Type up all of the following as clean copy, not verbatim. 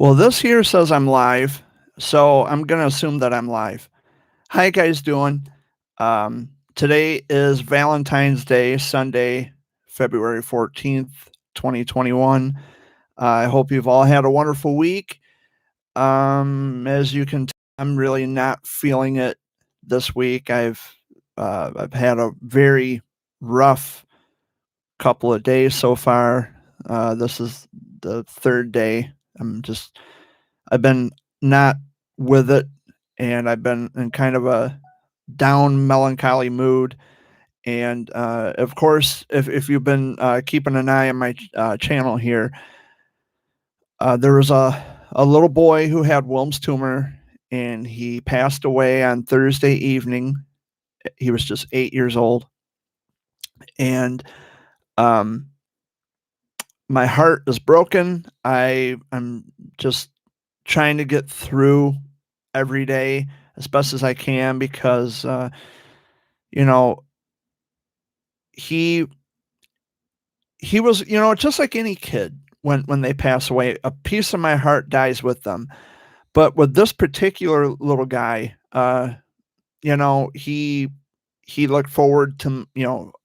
Well, this here says I'm live, so I'm gonna assume that I'm live. How you guys doing? Today is Valentine's Day, Sunday, February 14th, 2021. I hope you've all had a wonderful week. As you can tell, I'm really not feeling it this week. I've had a very rough couple of days so far. This is the third day. I've been not with it, and I've been in kind of a down, melancholy mood. And of course, if you've been keeping an eye on my channel here, there was a little boy who had Wilms tumor, and he passed away on Thursday evening. He was just 8 years old, and um, my heart is broken. I'm just trying to get through every day as best as I can because you know he he was, just like any kid. When they pass away, a piece of my heart dies with them. But with this particular little guy, you know he he looked forward to,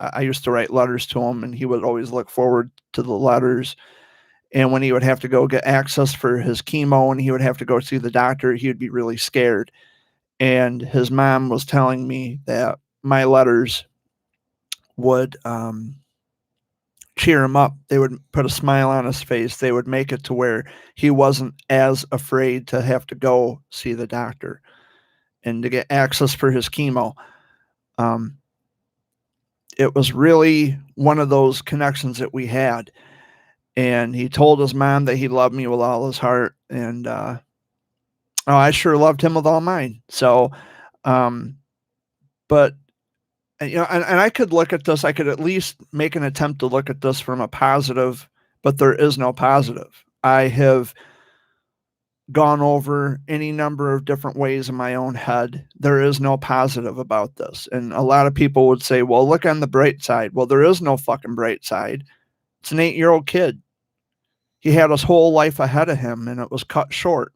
I used to write letters to him, and he would always look forward to the letters. And when he would have to go get access for his chemo and he would have to go see the doctor, he would be really scared. And his mom was telling me that my letters would cheer him up. They would put a smile on his face. They would make it to where he wasn't as afraid to have to go see the doctor and to get access for his chemo. Um, it was really one of those connections that we had. And he told his mom that he loved me with all his heart. And oh, I sure loved him with all mine. So, um, but and I could look at this. I could at least make an attempt to look at this from a positive, but there is no positive. I have gone over any number of different ways in my own head. There is no positive about this, and a lot of people would say, "Well, look on the bright side." Well, there is no fucking bright side. It's an 8-year-old kid. He had his whole life ahead of him, and it was cut short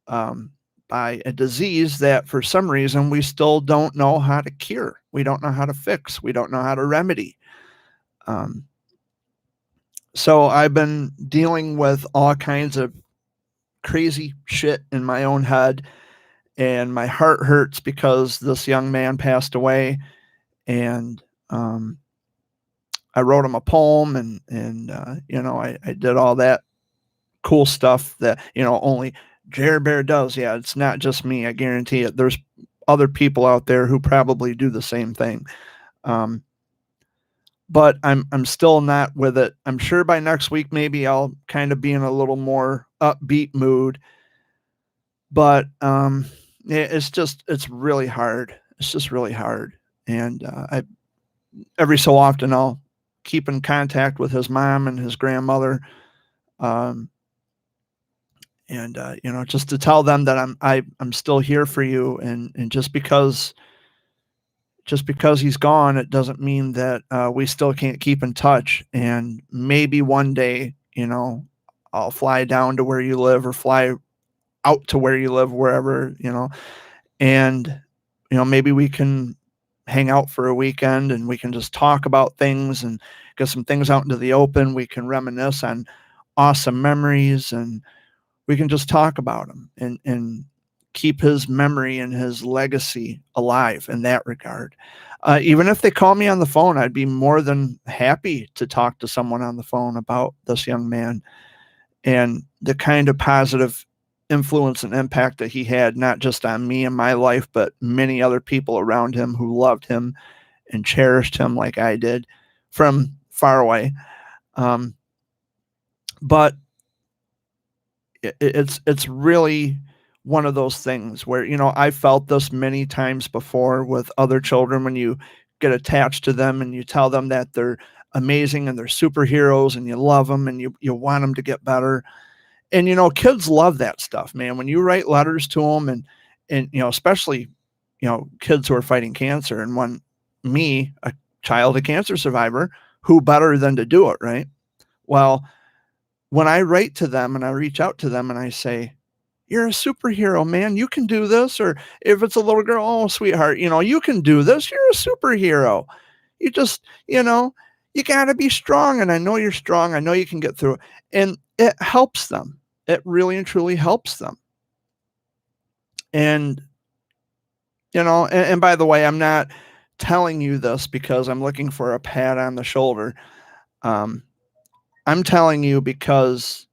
um, by a disease that for some reason we still don't know how to cure. We don't know how to fix. We don't know how to remedy. Um, so I've been dealing with all kinds of crazy shit in my own head, and my heart hurts because this young man passed away. And I wrote him a poem, and I did all that cool stuff that only Jer Bear does. Yeah, it's not just me. I guarantee it. There's other people out there who probably do the same thing. Um, but I'm still not with it. I'm sure by next week maybe I'll kind of be in a little more upbeat mood. But it's really hard. It's just really hard. And I every so often I'll keep in contact with his mom and his grandmother. Um, and just to tell them that I'm still here for you, and just because he's gone, it doesn't mean that we still can't keep in touch. And maybe one day, I'll fly down to where you live or fly out to where you live, wherever, and maybe we can hang out for a weekend and we can just talk about things and get some things out into the open. We can reminisce on awesome memories, and we can just talk about him and keep his memory and his legacy alive in that regard. Even if they call me on the phone, I'd be more than happy to talk to someone on the phone about this young man and the kind of positive influence and impact that he had, not just on me and my life, but many other people around him who loved him and cherished him like I did from far away. Um, but it's really one of those things where I felt this many times before with other children. When you get attached to them and you tell them that they're amazing and they're superheroes and you love them and you want them to get better. And kids love that stuff, man. When you write letters to them, and especially kids who are fighting cancer, and when me, a child, a cancer survivor, who better than to do it, right? Well, when I write to them and I reach out to them and I say, "You're a superhero, man. You can do this." Or if it's a little girl, "Oh, sweetheart, you can do this. You're a superhero. You just, you gotta be strong. And I know you're strong. I know you can get through it." And it helps them. It really and truly helps them. And, and by the way, I'm not telling you this because I'm looking for a pat on the shoulder. Um, I'm telling you because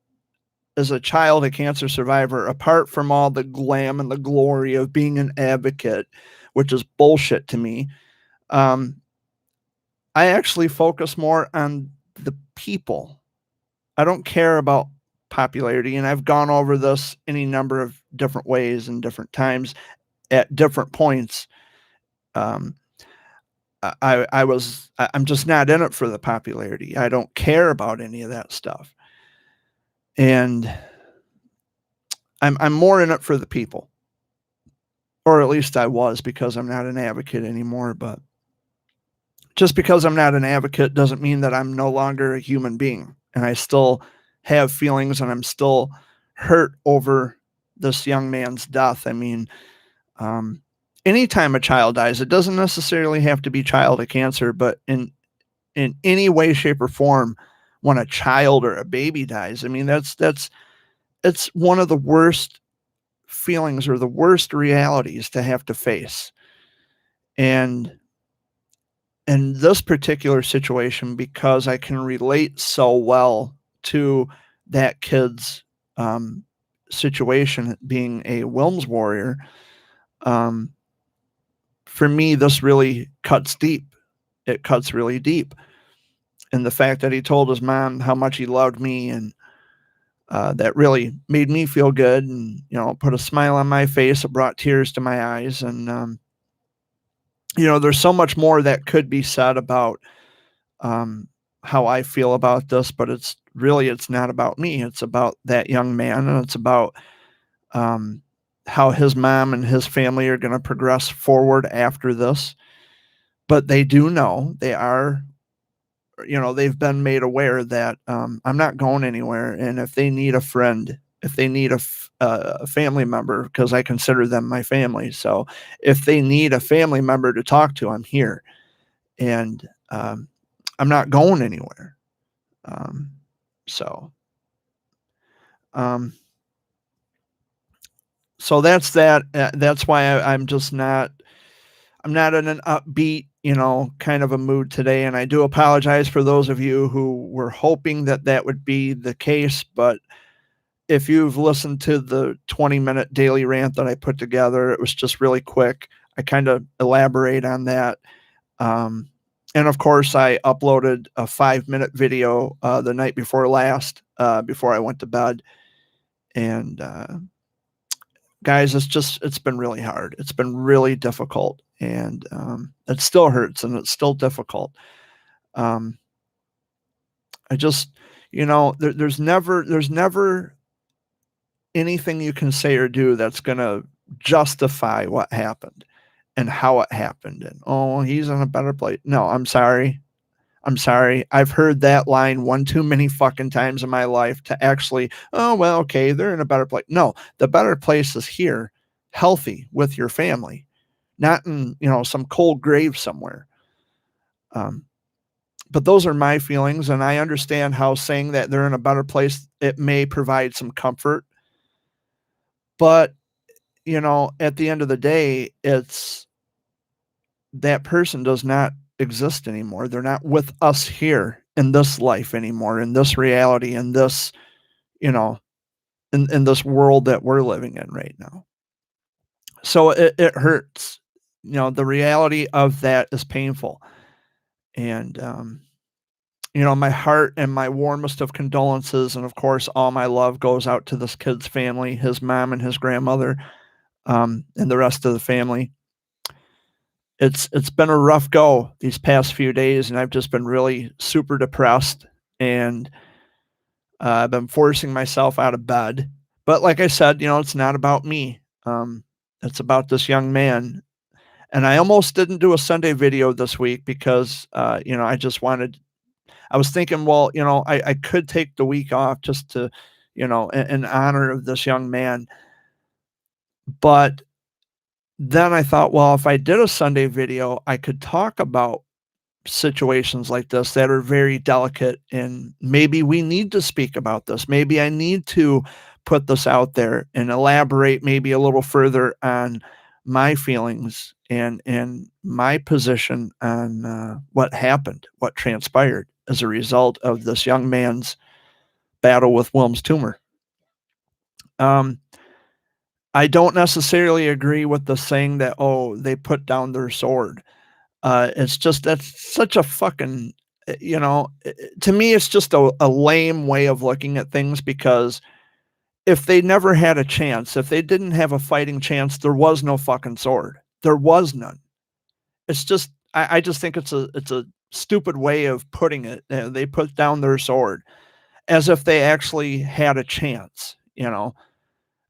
as a child, a cancer survivor, apart from all the glam and the glory of being an advocate, which is bullshit to me, um, I actually focus more on the people. I don't care about popularity, and I've gone over this any number of different ways and different times at different points. Um, I'm just not in it for the popularity. I don't care about any of that stuff, and I'm more in it for the people. Or at least I was, because I'm not an advocate anymore. But just because I'm not an advocate doesn't mean that I'm no longer a human being, and I still have feelings, and I'm still hurt over this young man's death. I mean, um, anytime a child dies, it doesn't necessarily have to be childhood cancer, but in any way, shape, or form, when a child or a baby dies, I mean, that's it's one of the worst feelings or the worst realities to have to face. And in this particular situation, because I can relate so well to that kid's situation, being a Wilms warrior, um, for me, this really cuts deep. It cuts really deep. And the fact that he told his mom how much he loved me, and that really made me feel good, and put a smile on my face. It brought tears to my eyes. And there's so much more that could be said about um, how I feel about this, but it's not about me. It's about that young man, and it's about um, how his mom and his family are going to progress forward after this. But they do know, they've been made aware that I'm not going anywhere. And if they need a friend, if they need a family member, because I consider them my family. So if they need a family member to talk to, I'm here. And I'm not going anywhere. Um, so, um, so that's that. That's why I'm just not. I'm not in an upbeat, kind of a mood today. And I do apologize for those of you who were hoping that that would be the case. But if you've listened to the 20-minute daily rant that I put together, it was just really quick. I kind of elaborate on that. Um, and of course, I uploaded a 5-minute video the night before last, before I went to bed. And guys, it's been really hard. It's been really difficult, and it still hurts, and it's still difficult. Um, I just, there's never anything you can say or do that's going to justify what happened and how it happened. And, oh, he's in a better place. No, I'm sorry. I'm sorry. I've heard that line one too many fucking times in my life to actually, oh, well, okay, they're in a better place. No, the better place is here, healthy with your family, not in, some cold grave somewhere. Um, but those are my feelings, and I understand how saying that they're in a better place, it may provide some comfort. But, at the end of the day, it's that person does not exist anymore. They're not with us here in this life anymore, in this reality, in this, you know, in this world that we're living in right now. So it hurts. The reality of that is painful. And, my heart and my warmest of condolences, and of course, all my love goes out to this kid's family, his mom and his grandmother, and the rest of the family. It's been a rough go these past few days, and I've just been really super depressed, and I've been forcing myself out of bed. But like I said, it's not about me. It's about this young man. And I almost didn't do a Sunday video this week because, I just wanted, I was thinking, well, I could take the week off just to, in honor of this young man. But then I thought, well, if I did a Sunday video, I could talk about situations like this that are very delicate, and maybe we need to speak about this. Maybe I need to put this out there and elaborate maybe a little further on my feelings and my position on what happened, what transpired as a result of this young man's battle with Wilms tumor. Um, I don't necessarily agree with the saying that, oh, they put down their sword. It's just that's such a fucking, to me, it's just a lame way of looking at things, because if they never had a chance, if they didn't have a fighting chance, there was no fucking sword. There was none. It's just, I just think it's a stupid way of putting it. They put down their sword as if they actually had a chance.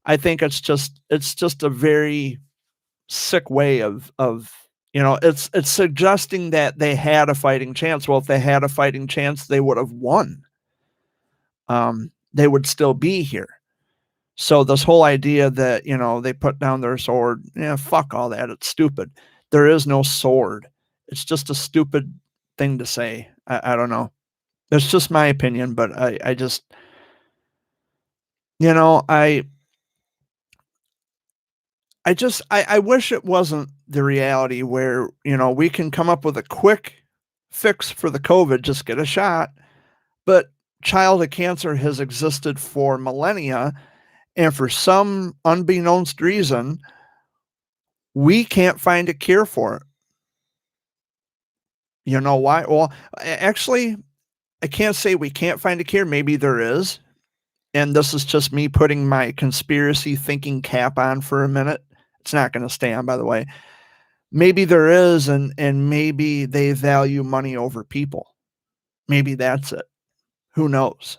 I think it's just a very sick way of it's suggesting that they had a fighting chance. Well, if they had a fighting chance, they would have won. They would still be here. So this whole idea that, they put down their sword, yeah, fuck all that. It's stupid. There is no sword. It's just a stupid thing to say. I don't know. It's just my opinion, but I just, you know, I wish it wasn't the reality where, we can come up with a quick fix for the COVID, just get a shot. But childhood cancer has existed for millennia, and for some unbeknownst reason, we can't find a cure for it. You know why? Well, actually, I can't say we can't find a cure. Maybe there is. And this is just me putting my conspiracy thinking cap on for a minute. It's not going to stay on, by the way. Maybe there is, and maybe they value money over people. Maybe that's it. Who knows?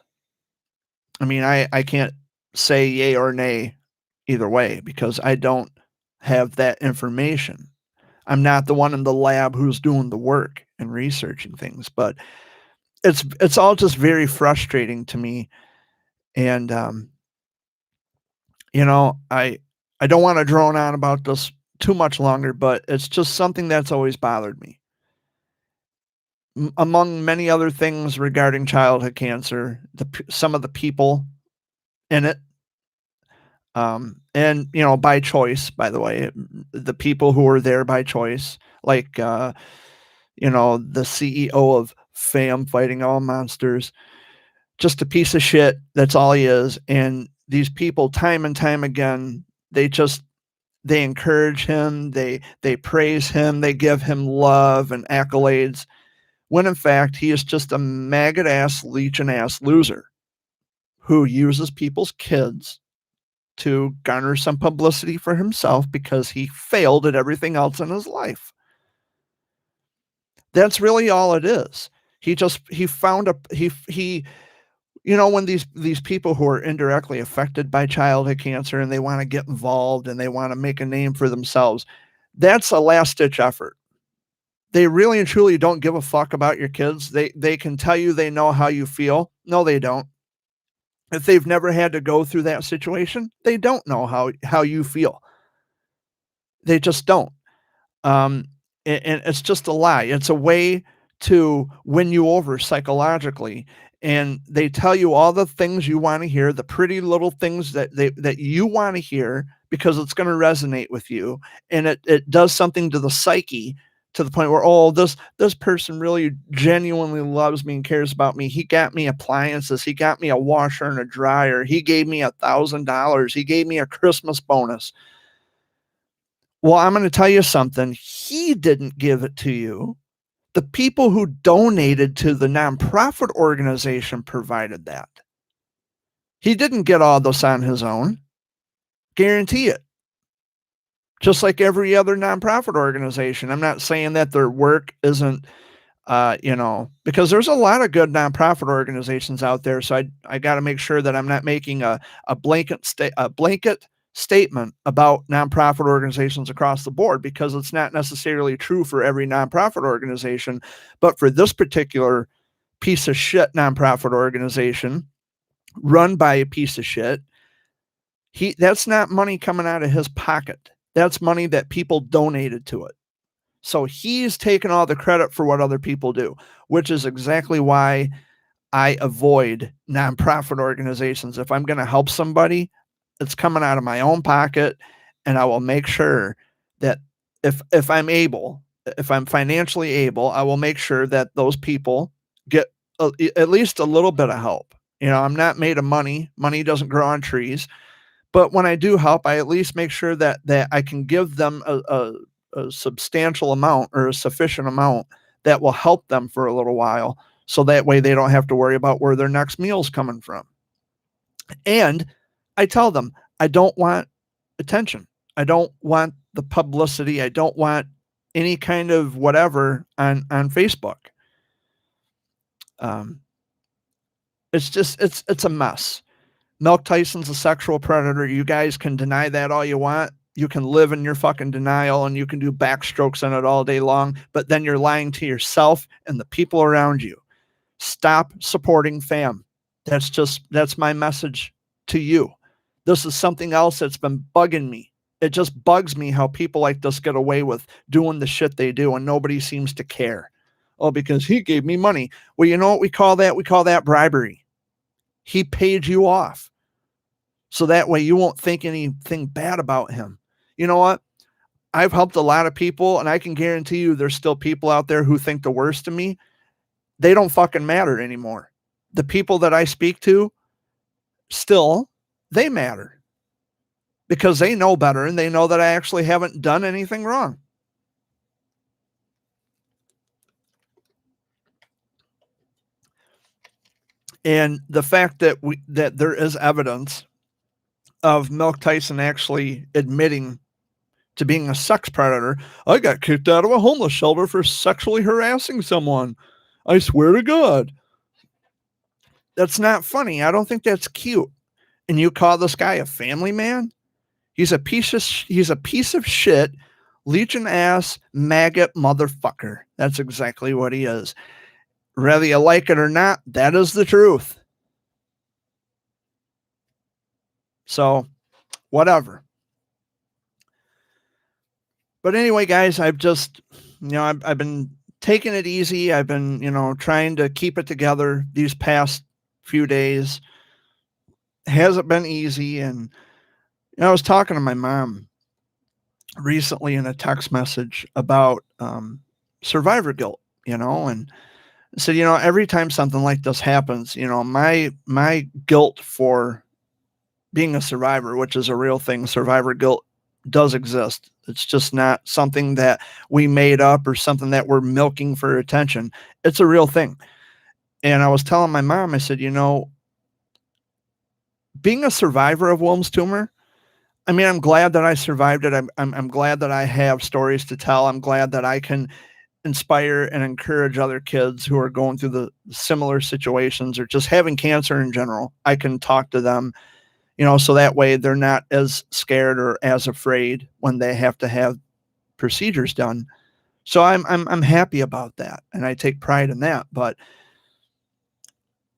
I mean, I can't say yay or nay either way, because I don't have that information. I'm not the one in the lab who's doing the work and researching things, but it's all just very frustrating to me. And I don't want to drone on about this too much longer, but it's just something that's always bothered me. Among many other things regarding childhood cancer, some of the people in it, and by choice, by the way, the people who are there by choice, like the CEO of FAM, Fighting All Monsters, just a piece of shit. That's all he is. And these people, time and time again, they encourage him, they praise him, they give him love and accolades, when in fact he is just a maggot ass, leeching ass loser who uses people's kids to garner some publicity for himself because he failed at everything else in his life. That's really all it is. He found when these people who are indirectly affected by childhood cancer and they want to get involved and they want to make a name for themselves, that's a last ditch effort. They really and truly don't give a fuck about your kids. They can tell you they know how you feel. No, they don't. If they've never had to go through that situation, they don't know how you feel. They just don't. Um, and it's just a lie. It's a way to win you over psychologically. And they tell you all the things you want to hear, the pretty little things that you want to hear, because it's going to resonate with you. And it does something to the psyche, to the point where, oh, this person really genuinely loves me and cares about me. He got me appliances. He got me a washer and a dryer. He gave me $1,000. He gave me a Christmas bonus. Well, I'm going to tell you something. He didn't give it to you. The people who donated to the nonprofit organization provided that. He didn't get all this on his own. Guarantee it. Just like every other nonprofit organization. I'm not saying that their work isn't, because there's a lot of good nonprofit organizations out there. So I got to make sure that I'm not making a blanket statement about nonprofit organizations across the board, because it's not necessarily true for every nonprofit organization. But for this particular piece of shit nonprofit organization run by a piece of shit. That's not money coming out of his pocket. That's money that people donated to it. So he's taking all the credit for what other people do, which is exactly why I avoid nonprofit organizations. If I'm going to help somebody, it's coming out of my own pocket, and I will make sure that if I'm able, if I'm financially able, I will make sure that those people get at least a little bit of help. I'm not made of money. Money doesn't grow on trees. But when I do help, I at least make sure that I can give them a substantial amount or a sufficient amount that will help them for a little while. So that way they don't have to worry about where their next meal's coming from. And I tell them, I don't want attention. I don't want the publicity. I don't want any kind of whatever on Facebook. It's a mess. Milk Tyson's a sexual predator. You guys can deny that all you want. You can live in your fucking denial and you can do backstrokes on it all day long, but then you're lying to yourself and the people around you. Stop supporting fam. That's my message to you. This is something else that's been bugging me. It just bugs me how people like this get away with doing the shit they do and nobody seems to care. Oh, because he gave me money. Well, you know what we call that? We call that bribery. He paid you off. So that way you won't think anything bad about him. You know what? I've helped a lot of people, and I can guarantee you there's still people out there who think the worst of me. They don't fucking matter anymore. The people that I speak to, still, they matter. Because they know better, and they know that I actually haven't done anything wrong. And the fact that there is evidence of Milk Tyson actually admitting to being a sex predator. I got kicked out of a homeless shelter for sexually harassing someone. I swear to God. That's not funny. I don't think that's cute. And you call this guy a family man? He's a piece of shit, legion ass, maggot motherfucker. That's exactly what he is. Whether you like it or not, that is the truth. So, whatever. But anyway, guys, I've just, I've been taking it easy. I've been, trying to keep it together these past few days. Hasn't been easy. And I was talking to my mom recently in a text message about survivor guilt, and I said, every time something like this happens, my guilt for being a survivor, which is a real thing, survivor guilt does exist. It's just not something that we made up or something that we're milking for attention. It's a real thing. And I was telling my mom, I said, being a survivor of Wilms tumor, I mean, I'm glad that I survived it. I'm glad that I have stories to tell. I'm glad that I can inspire and encourage other kids who are going through the similar situations or just having cancer in general. I can talk to them, so that way they're not as scared or as afraid when they have to have procedures done. So I'm happy about that, and I take pride in that. But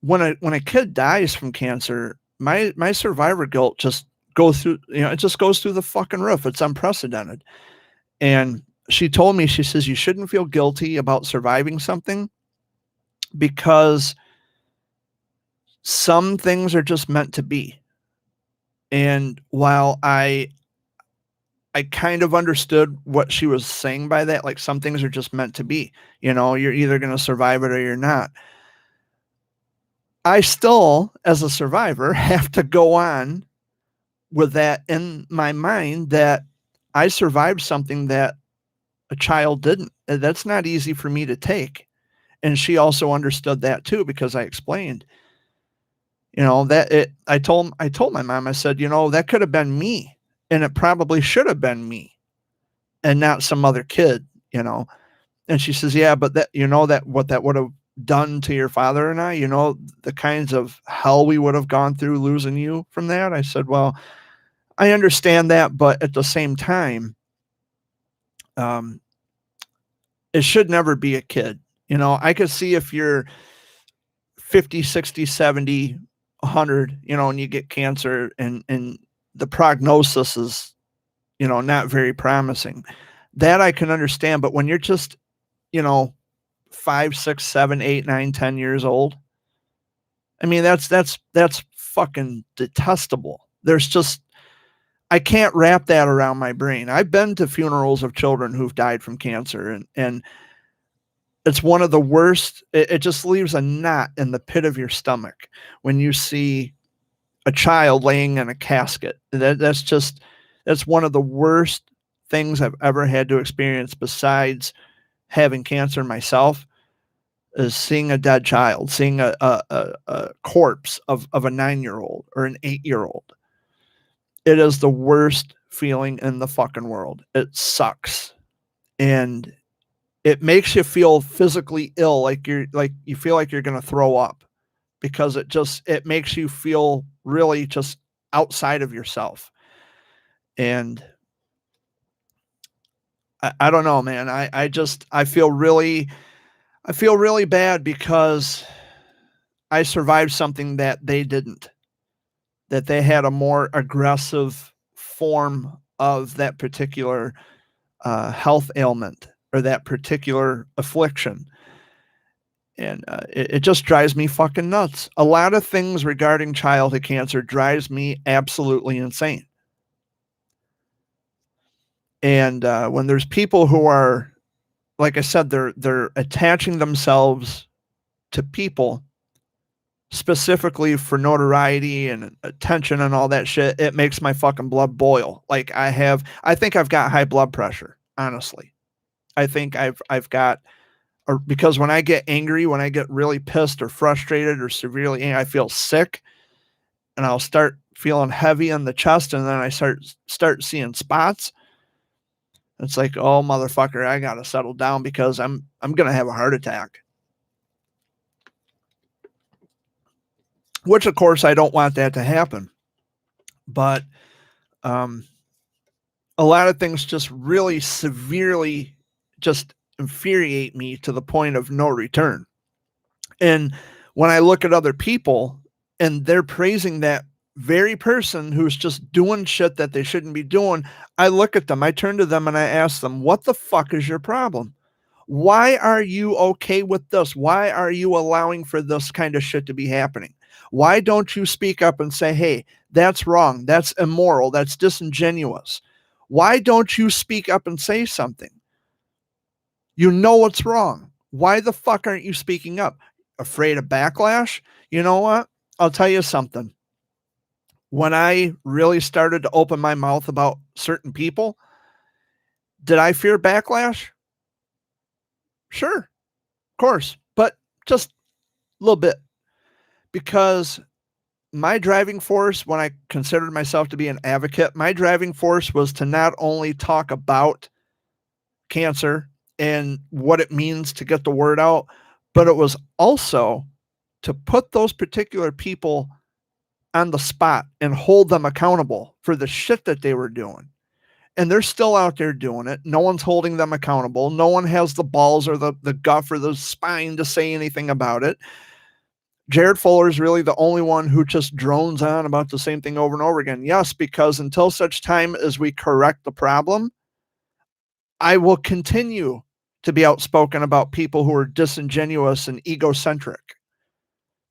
when a kid dies from cancer, my survivor guilt just goes through, it just goes through the fucking roof. It's unprecedented. And she told me, she says, you shouldn't feel guilty about surviving something because some things are just meant to be. And while I kind of understood what she was saying by that, like some things are just meant to be, you're either going to survive it or you're not. I still, as a survivor, have to go on with that in my mind that I survived something that a child didn't. That's not easy for me to take. And she also understood that too, because I explained, I told my mom, I said, that could have been me, and it probably should have been me and not some other kid, And she says, yeah, but that, that what that would have done to your father and I, the kinds of hell we would have gone through losing you from that. I said, well, I understand that, but at the same time, it should never be a kid. I could see if you're 50, 60, 70, 100, and you get cancer and the prognosis is, not very promising. That I can understand, but when you're just, you know, 5, 6, 7, 8, 9, 10 years old, I mean, that's fucking detestable. There's just I can't wrap that around my brain. I've been to funerals of children who've died from cancer, and it's one of the worst. It just leaves a knot in the pit of your stomach when you see a child laying in a casket. That's one of the worst things I've ever had to experience besides having cancer myself, is seeing a dead child, seeing a corpse of a 9-year-old or an 8-year-old. It is the worst feeling in the fucking world. It sucks. And it makes you feel physically ill, like you feel like you're going to throw up, because it makes you feel really just outside of yourself. And I don't know, man. I feel really bad because I survived something that they didn't, that they had a more aggressive form of that particular health ailment or that particular affliction. And it just drives me fucking nuts. A lot of things regarding childhood cancer drives me absolutely insane. And when there's people who are, like I said, they're attaching themselves to people specifically for notoriety and attention and all that shit, it makes my fucking blood boil. Like I think I've got high blood pressure, honestly. I think I've got, or because when I get angry, when I get really pissed or frustrated or severely angry, I feel sick, and I'll start feeling heavy in the chest, and then I start seeing spots. It's like, oh motherfucker, I gotta settle down because I'm gonna have a heart attack. Which of course I don't want that to happen. But um, a lot of things just really severely just infuriate me to the point of no return. And when I look at other people and they're praising that very person who's just doing shit that they shouldn't be doing, I look at them, I turn to them and I ask them, what the fuck is your problem? Why are you okay with this? Why are you allowing for this kind of shit to be happening? Why don't you speak up and say, hey, that's wrong, that's immoral, that's disingenuous? Why don't you speak up and say something? You know what's wrong. Why the fuck aren't you speaking up? Afraid of backlash? You know what? I'll tell you something. When I really started to open my mouth about certain people, did I fear backlash? Sure, of course, but just a little bit. Because my driving force, when I considered myself to be an advocate, my driving force was to not only talk about cancer and what it means to get the word out, but it was also to put those particular people on the spot and hold them accountable for the shit that they were doing. And they're still out there doing it. No one's holding them accountable. No one has the balls or the guff or the spine to say anything about it. Jared Fuller is really the only one who just drones on about the same thing over and over again. Yes, because until such time as we correct the problem, I will continue to be outspoken about people who are disingenuous and egocentric.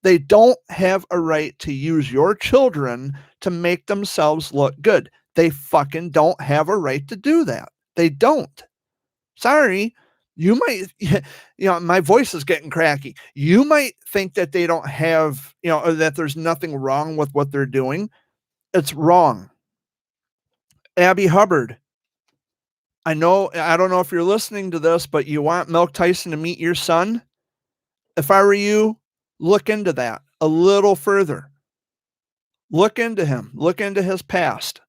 They don't have a right to use your children to make themselves look good. They fucking don't have a right to do that. They don't. Sorry. You might, my voice is getting cracky. You might think that they don't have, or that there's nothing wrong with what they're doing. It's wrong. Abby Hubbard. I don't know if you're listening to this, but you want Milk Tyson to meet your son? If I were you, look into that a little further. Look into him. Look into his past.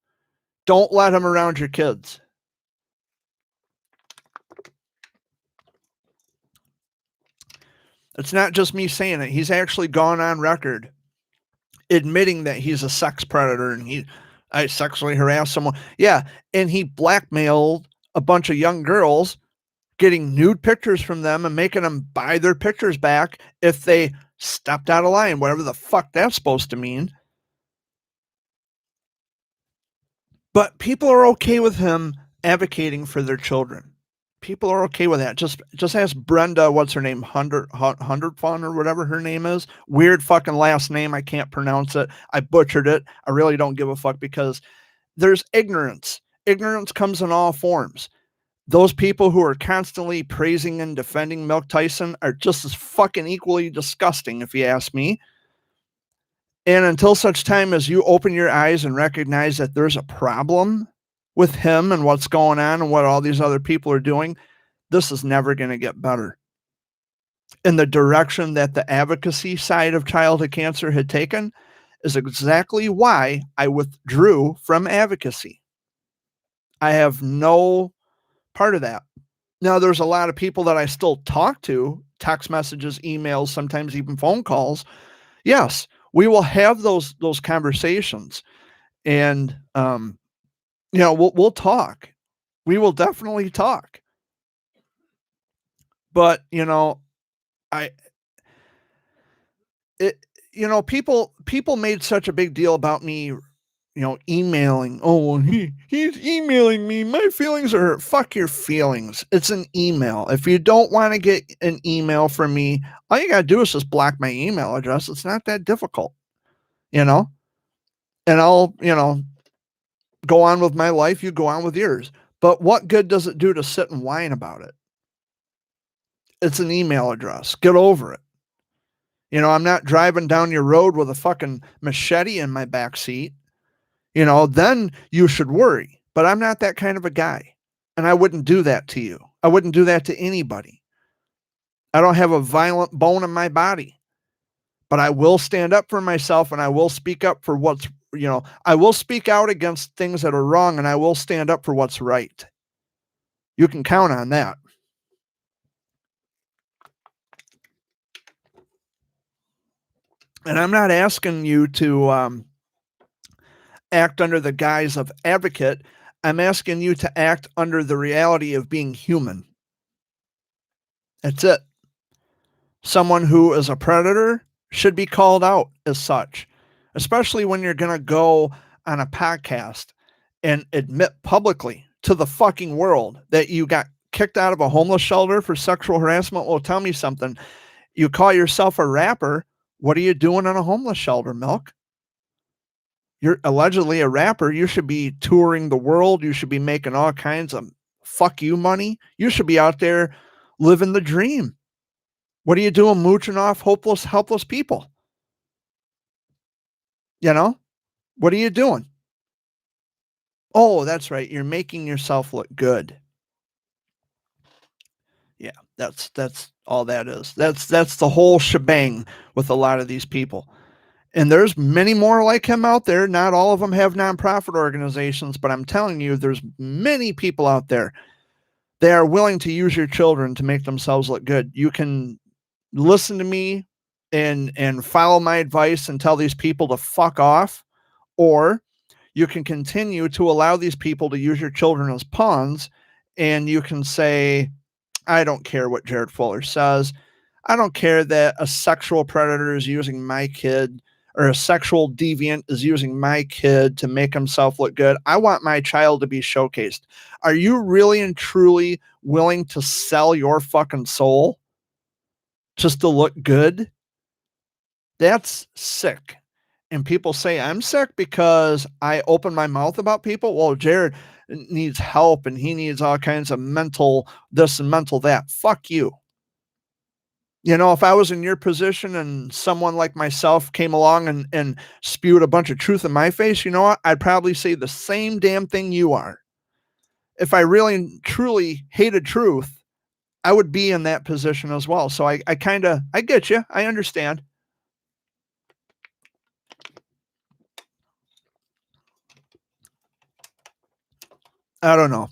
Don't let him around your kids. It's not just me saying it. He's actually gone on record admitting that he's a sex predator and I sexually harassed someone. Yeah, and he blackmailed a bunch of young girls, getting nude pictures from them and making them buy their pictures back if they stepped out of line, whatever the fuck that's supposed to mean. But people are okay with him advocating for their children. People are okay with that. Just ask Brenda, what's her name, Hundertfun or whatever her name is. Weird fucking last name. I can't pronounce it. I butchered it. I really don't give a fuck because there's ignorance. Ignorance comes in all forms. Those people who are constantly praising and defending Milk Tyson are just as fucking equally disgusting, if you ask me. And until such time as you open your eyes and recognize that there's a problem with him and what's going on and what all these other people are doing, this is never going to get better. In the direction that the advocacy side of childhood cancer had taken is exactly why I withdrew from advocacy. I have no part of that. Now, there's a lot of people that I still talk to, text messages, emails, sometimes even phone calls. Yes, we will have those conversations, and we'll talk. We will definitely talk. But I it people made such a big deal about me, emailing. Oh, he's emailing me. My feelings are hurt. Fuck your feelings. It's an email. If you don't want to get an email from me, all you got to do is just block my email address. It's not that difficult, and I'll, go on with my life. You go on with yours. But what good does it do to sit and whine about it? It's an email address. Get over it. I'm not driving down your road with a fucking machete in my back seat. Then you should worry. But I'm not that kind of a guy. And I wouldn't do that to you. I wouldn't do that to anybody. I don't have a violent bone in my body. But I will stand up for myself, and I will speak up for I will speak out against things that are wrong, and I will stand up for what's right. You can count on that. And I'm not asking you to act under the guise of advocate. I'm asking you to act under the reality of being human. That's it. Someone who is a predator should be called out as such, especially when you're going to go on a podcast and admit publicly to the fucking world that you got kicked out of a homeless shelter for sexual harassment. Well, tell me something. You call yourself a rapper. What are you doing in a homeless shelter, Milk? You're allegedly a rapper. You should be touring the world. You should be making all kinds of fuck you money. You should be out there living the dream. What are you doing mooching off hopeless, helpless people? What are you doing? Oh, that's right. You're making yourself look good. Yeah, that's all that is. That's the whole shebang with a lot of these people. And there's many more like him out there. Not all of them have nonprofit organizations, but I'm telling you, there's many people out there. They are willing to use your children to make themselves look good. You can listen to me and follow my advice and tell these people to fuck off, or you can continue to allow these people to use your children as pawns, and you can say, I don't care what Jared Fuller says. I don't care that a sexual predator is using my kid, or a sexual deviant is using my kid to make himself look good. I want my child to be showcased. Are you really and truly willing to sell your fucking soul just to look good? That's sick. And people say I'm sick because I open my mouth about people. Well, Jared needs help and he needs all kinds of mental this and mental that. Fuck you. If I was in your position and someone like myself came along and spewed a bunch of truth in my face, you know what? I'd probably say the same damn thing you are. If I really truly hated truth, I would be in that position as well. So I get you. I understand. I don't know.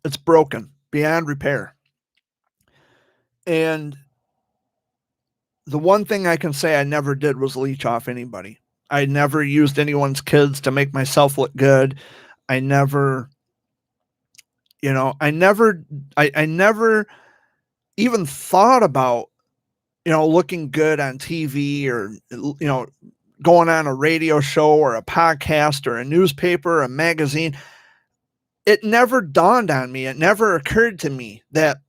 It's broken beyond repair. And the one thing I can say I never did was leech off anybody. I never used anyone's kids to make myself look good. I never, I never even thought about looking good on TV, or, going on a radio show or a podcast or a newspaper or a magazine. It never dawned on me. It never occurred to me that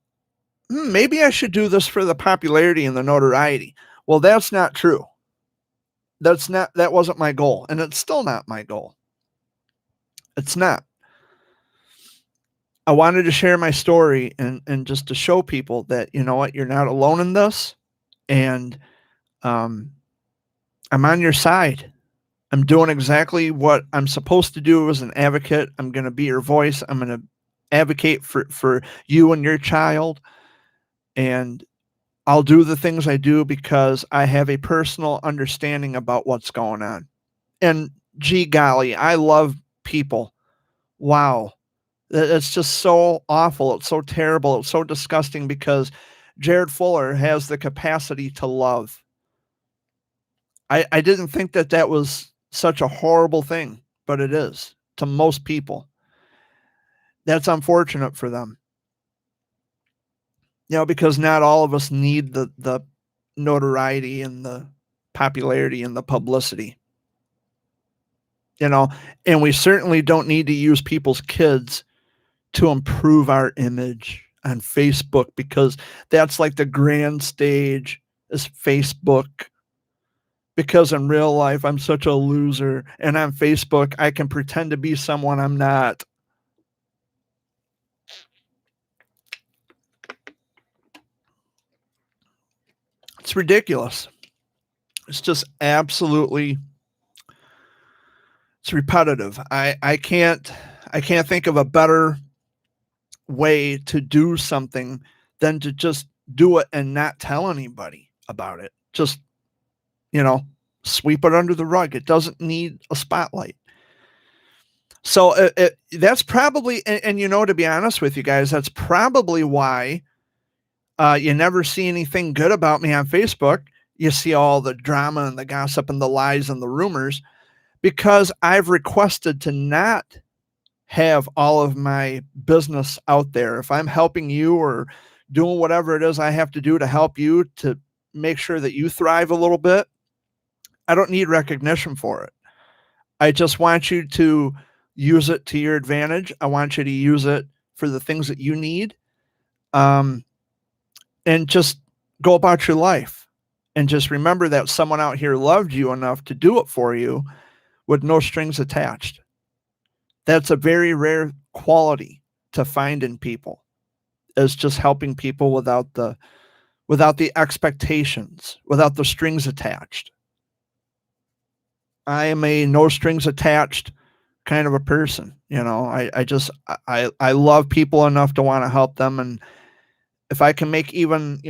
maybe I should do this for the popularity and the notoriety. Well, that's not true. That wasn't my goal, and it's still not my goal. It's not. I wanted to share my story and just to show people that, you know what, you're not alone in this, and I'm on your side. I'm doing exactly what I'm supposed to do as an advocate. I'm going to be your voice. I'm going to advocate for you and your child, and I'll do the things I do because I have a personal understanding about what's going on. And gee golly, I love people. Wow. It's just so awful. It's so terrible. It's so disgusting because Jared Fuller has the capacity to love. I didn't think that was such a horrible thing, but it is to most people. That's unfortunate for them. Because not all of us need the notoriety and the popularity and the publicity. And we certainly don't need to use people's kids to improve our image on Facebook, because that's like the grand stage is Facebook. Because in real life, I'm such a loser, and on Facebook, I can pretend to be someone I'm not. It's ridiculous. It's just absolutely, it's repetitive. I can't think of a better way to do something than to just do it and not tell anybody about it. Just, sweep it under the rug. It doesn't need a spotlight. So that's probably, and to be honest with you guys, that's probably why you never see anything good about me on Facebook. You see all the drama and the gossip and the lies and the rumors, because I've requested to not have all of my business out there. If I'm helping you or doing whatever it is I have to do to help you to make sure that you thrive a little bit, I don't need recognition for it. I just want you to use it to your advantage. I want you to use it for the things that you need. And just go about your life. And just remember that someone out here loved you enough to do it for you with no strings attached. That's a very rare quality to find in people, is just helping people without the expectations, without the strings attached. I am a no strings attached kind of a person. I love people enough to want to help them. And if I can make even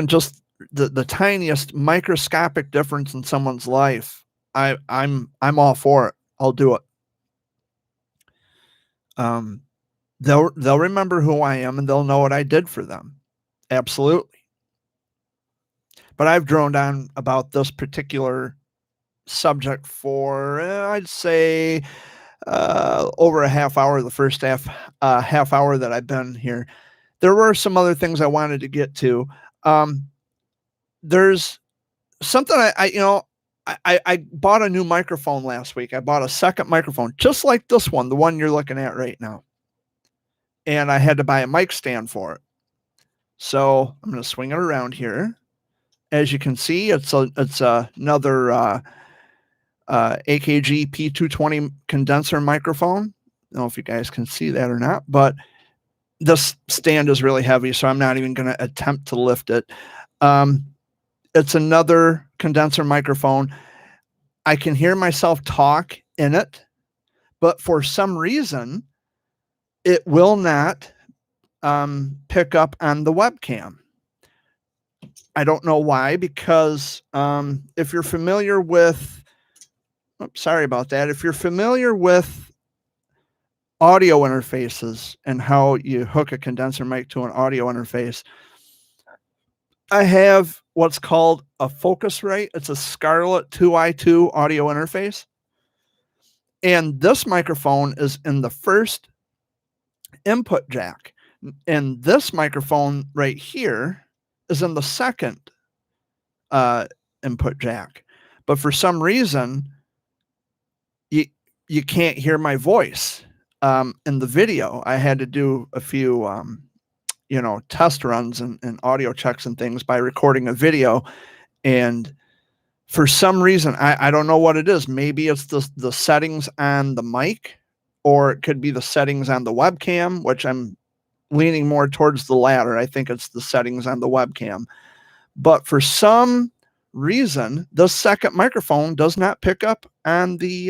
just the tiniest microscopic difference in someone's life, I'm all for it. I'll do it. They'll remember who I am, and they'll know what I did for them. Absolutely. But I've droned on about this particular subject for, I'd say, over a half hour, the first half hour that I've been here. There were some other things I wanted to get to. There's something I bought a new microphone last week. I bought a second microphone, just like this one, the one you're looking at right now. And I had to buy a mic stand for it. So I'm going to swing it around here. As you can see, it's another AKG P220 condenser microphone. I don't know if you guys can see that or not, but this stand is really heavy, so I'm not even going to attempt to lift it. It's another condenser microphone. I can hear myself talk in it, but for some reason, it will not pick up on the webcam. I don't know why, because if you're familiar with, sorry about that. If you're familiar with audio interfaces and how you hook a condenser mic to an audio interface, I have what's called a Focusrite. It's a Scarlett 2i2 audio interface. And this microphone is in the first input jack. And this microphone right here is in the second uh, input jack. But for some reason, you you can't hear my voice in the video. I had to do a few test runs and audio checks and things by recording a video, and for some reason, I don't know what it is. Maybe it's the settings on the mic, or it could be the settings on the webcam, which I'm leaning more towards the latter. I think it's the settings on the webcam. But for some reason, the second microphone does not pick up on the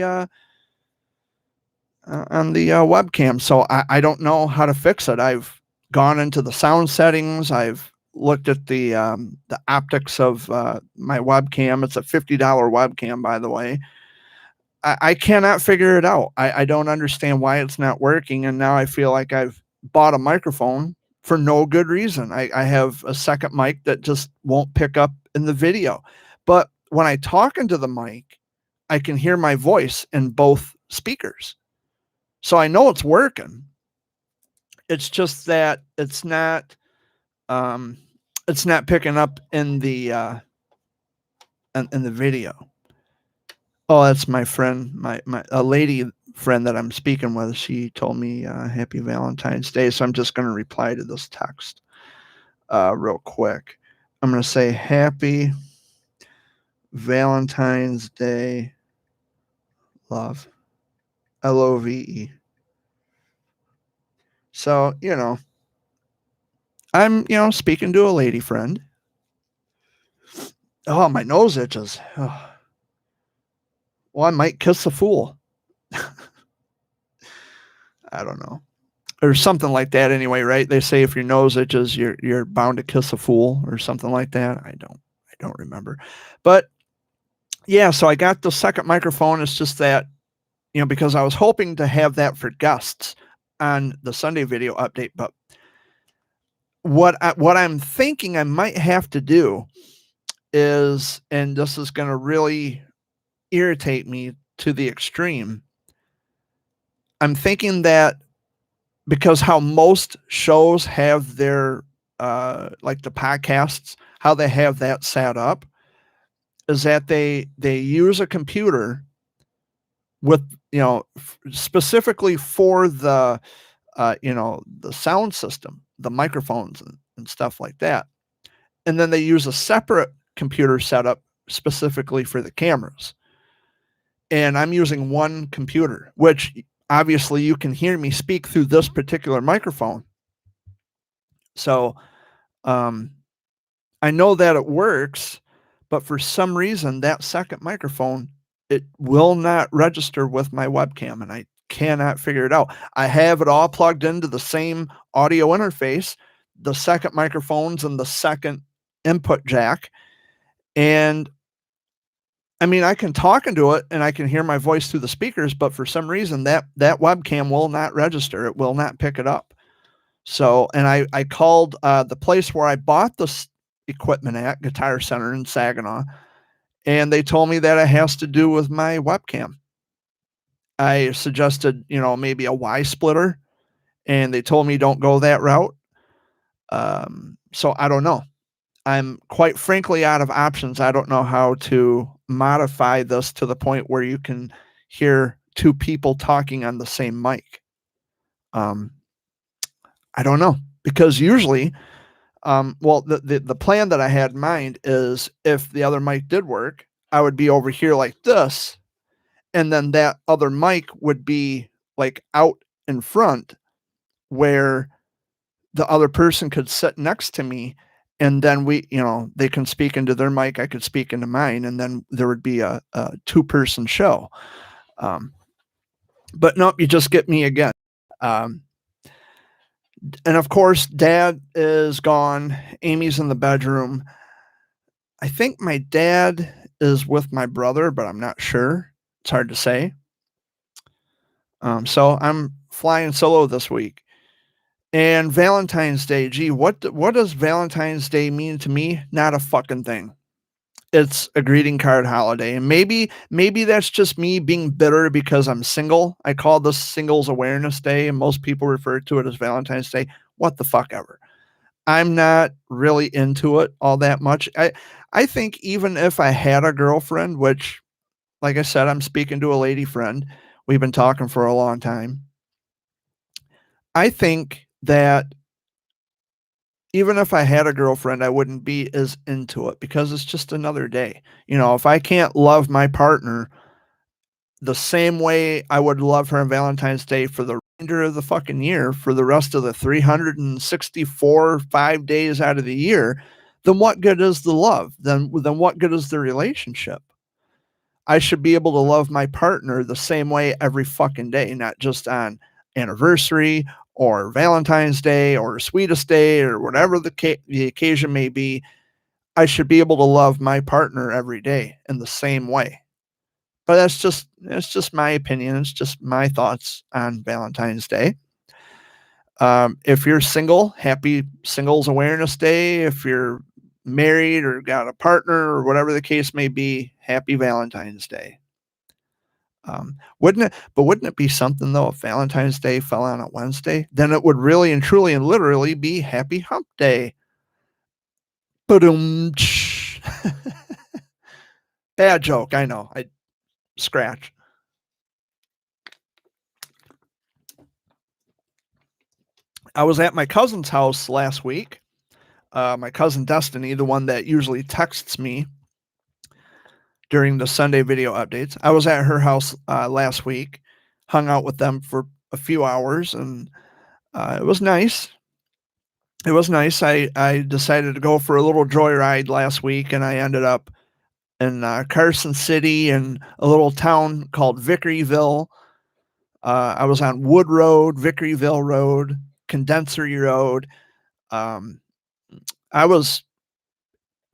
webcam. So I don't know how to fix it. I've gone into the sound settings. I've looked at the optics of my webcam. It's a $50 webcam, by the way. I cannot figure it out. I don't understand why it's not working. And now I feel like I've bought a microphone for no good reason. I have a second mic that just won't pick up in the video. But when I talk into the mic, I can hear my voice in both speakers. So I know it's working. It's just that it's not picking up in the video. Oh, that's my friend, my a lady friend that I'm speaking with. She told me happy Valentine's Day, so I'm just going to reply to this text real quick. I'm going to say happy Valentine's Day, love, LOVE. So, I'm, speaking to a lady friend. Oh, my nose itches. Oh. Well, I might kiss a fool. I don't know. Or something like that anyway, right? They say if your nose itches, you're bound to kiss a fool or something like that. I don't remember. But yeah, so I got the second microphone. It's just that, because I was hoping to have that for guests on the Sunday video update, but what I'm thinking I might have to do is, and this is going to really irritate me to the extreme, I'm thinking that because how most shows have their like the podcasts, how they have that set up is that they use a computer with specifically for the the sound system, the microphones and stuff like that, and then they use a separate computer setup specifically for the cameras. And I'm using one computer, which obviously you can hear me speak through this particular microphone. So I know that it works, but for some reason that second microphone, it will not register with my webcam, and I cannot figure it out. I have it all plugged into the same audio interface, the second microphones and the second input jack. And I mean, I can talk into it and I can hear my voice through the speakers, but for some reason that webcam will not register. It will not pick it up. So, and I called the place where I bought this equipment at, Guitar Center in Saginaw, and they told me that it has to do with my webcam. I suggested, maybe a Y splitter, and they told me don't go that route. So I don't know. I'm quite frankly out of options. I don't know how to modify this to the point where you can hear two people talking on the same mic. I don't know, because usually, well, the plan that I had in mind is if the other mic did work, I would be over here like this, and then that other mic would be like out in front where the other person could sit next to me, and then they can speak into their mic, I could speak into mine, and then there would be a two-person show. But nope, you just get me again. And of course, Dad is gone. Amy's in the bedroom. I think my dad is with my brother, but I'm not sure. It's hard to say. So I'm flying solo this week. And Valentine's Day, gee, what does Valentine's Day mean to me? Not a fucking thing. It's a greeting card holiday. And maybe that's just me being bitter because I'm single. I call this Singles Awareness Day, and most people refer to it as Valentine's Day. What the fuck ever. I'm not really into it all that much. I think even if I had a girlfriend, which, like I said, I'm speaking to a lady friend, we've been talking for a long time. I think that even if I had a girlfriend, I wouldn't be as into it because it's just another day. If I can't love my partner the same way I would love her on Valentine's Day for the remainder of the fucking year, for the rest of the 364 5 days out of the year, then what good is the love? Then what good is the relationship? I should be able to love my partner the same way every fucking day, not just on anniversary or Valentine's Day or Sweetest Day or whatever the occasion may be. I should be able to love my partner every day in the same way. But that's just my opinion. It's just my thoughts on Valentine's Day. If you're single, happy Singles Awareness Day. If you're married or got a partner or whatever the case may be, happy Valentine's Day. Wouldn't it be something though if Valentine's Day fell on a Wednesday? Then it would really and truly and literally be Happy Hump Day. Ba-dum. Bad joke, I know. I scratch. I was at my cousin's house last week. My cousin Destiny, the one that usually texts me during the Sunday video updates. I was at her house last week, hung out with them for a few hours, and it was nice. It was nice. I decided to go for a little joyride last week, and I ended up in Carson City and a little town called Vickeryville. I was on Wood Road, Vickeryville Road, Condensery Road. Um, I was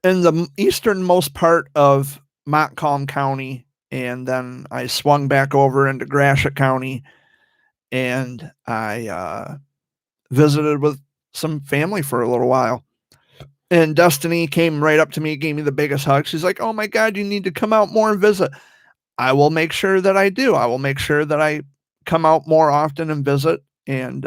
in the easternmost part of Montcalm County, and then I swung back over into Gratiot County, and I visited with some family for a little while. And Destiny came right up to me, gave me the biggest hug. She's like, "Oh my God, you need to come out more and visit." I will make sure that I do. I will make sure that I come out more often and visit. And,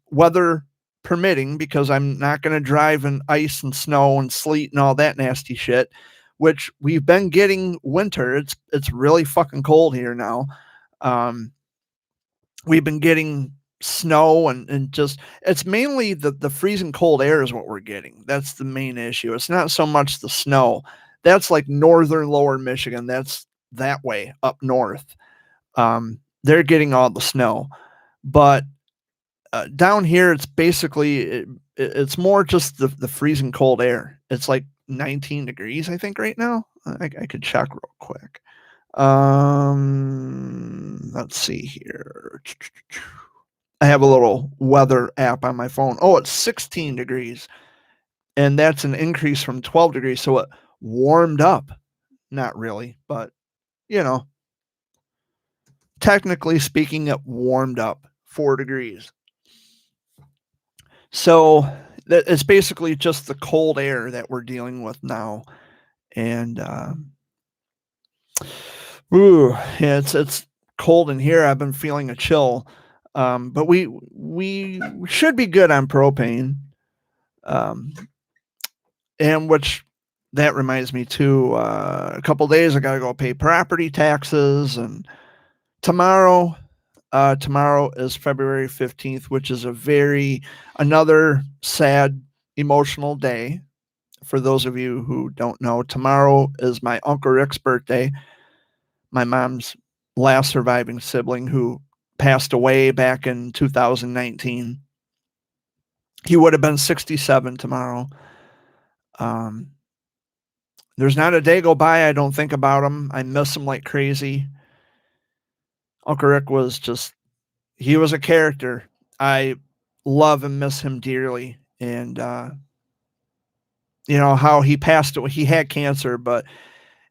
weather permitting, because I'm not going to drive in ice and snow and sleet and all that nasty shit, which we've been getting winter. It's really fucking cold here now. Um, we've been getting snow and just it's mainly the freezing cold air is what we're getting. That's the main issue. It's not so much the snow. That's like northern lower Michigan. That's that way up north. They're getting all the snow, but down here it's basically it's more just the freezing cold air. It's like 19 degrees, I think, right now. I could check real quick. Let's see here. I have a little weather app on my phone. Oh, it's 16 degrees, and that's an increase from 12 degrees. So it warmed up. Not really, but you know, technically speaking, it warmed up 4 degrees. So it's basically just the cold air that we're dealing with now, and yeah, it's cold in here. I've been feeling a chill, but we should be good on propane. Um, and which that reminds me too. A couple days I got to go pay property taxes, and tomorrow tomorrow is February 15th, which is another sad, emotional day. For those of you who don't know, tomorrow is my Uncle Rick's birthday, my mom's last surviving sibling who passed away back in 2019. He would have been 67 tomorrow. Um, there's not a day go by I don't think about him. I miss him like crazy. Uncle Rick he was a character. I love and miss him dearly. And, how he passed away. He had cancer, but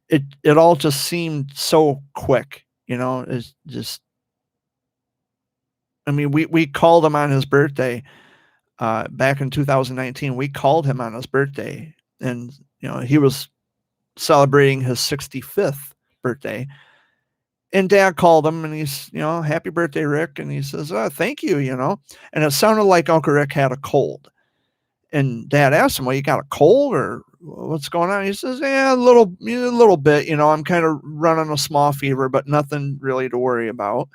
it all just seemed so quick. It's just, I mean, we called him on his birthday back in 2019. We called him on his birthday, and, he was celebrating his 65th birthday. And Dad called him and he's, "Happy birthday, Rick." And he says, "Oh, thank you," And it sounded like Uncle Rick had a cold. And Dad asked him, "Well, you got a cold or what's going on?" He says, "Yeah, a little bit. I'm kind of running a small fever, but nothing really to worry about."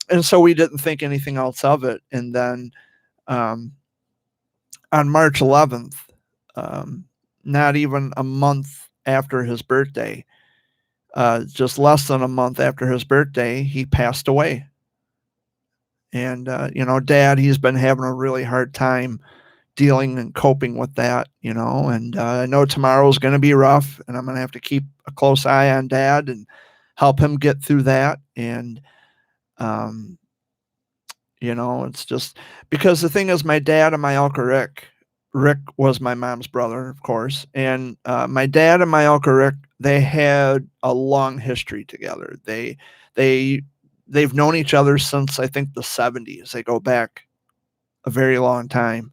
And so we didn't think anything else of it. And then um, on March 11th, um, not even a month after his birthday, just less than a month after his birthday, he passed away. And Dad, he's been having a really hard time dealing and coping with that, and I know tomorrow's going to be rough, and I'm going to have to keep a close eye on Dad and help him get through that. And um, it's just because the thing is, my dad and my uncle Rick was my mom's brother, of course, and my dad and my uncle Rick, they had a long history together. They they've known each other since, I think, the 70s. They go back a very long time,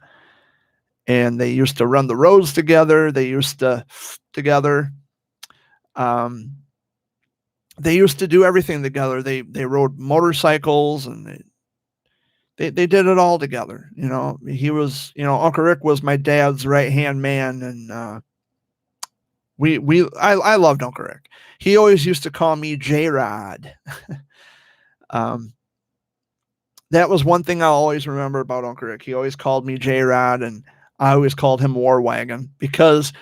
and they used to run the roads together. They used to together. Um, they used to do everything together. They rode motorcycles, and they did it all together. He was, Uncle Rick was my dad's right hand man, and I loved Uncle Rick. He always used to call me J Rod. um, that was one thing I always remember about Uncle Rick. He always called me J Rod, and I always called him War Wagon because,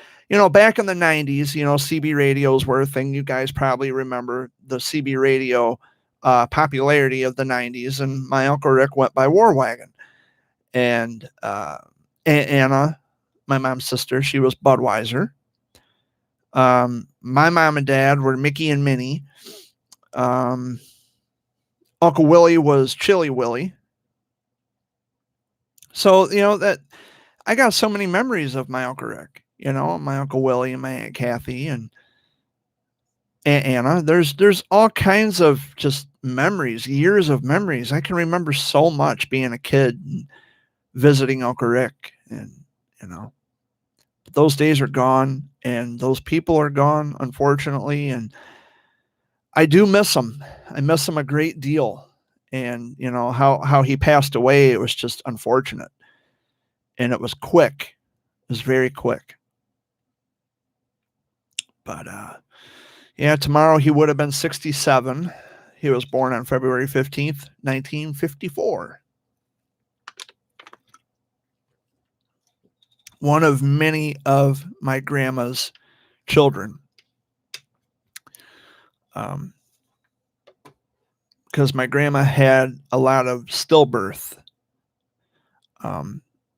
back in the 90s, CB radios were a thing. You guys probably remember the CB radio popularity of the 90s, and my Uncle Rick went by War Wagon. And Anna, my mom's sister, she was Budweiser. My mom and dad were Mickey and Minnie. Um, Uncle Willie was Chili Willie. So, that I got so many memories of my Uncle Rick, my Uncle Willie and my Aunt Kathy and Aunt Anna. There's all kinds of just memories, years of memories. I can remember so much being a kid and visiting Uncle Rick, and you know, but those days are gone, and those people are gone, unfortunately, and I do miss him. I miss him a great deal. And how he passed away, it was just unfortunate, and it was quick. It was very quick. But yeah, tomorrow he would have been 67. He was born on February 15th, 1954. One of many of my grandma's children. Because my grandma had a lot of stillbirth.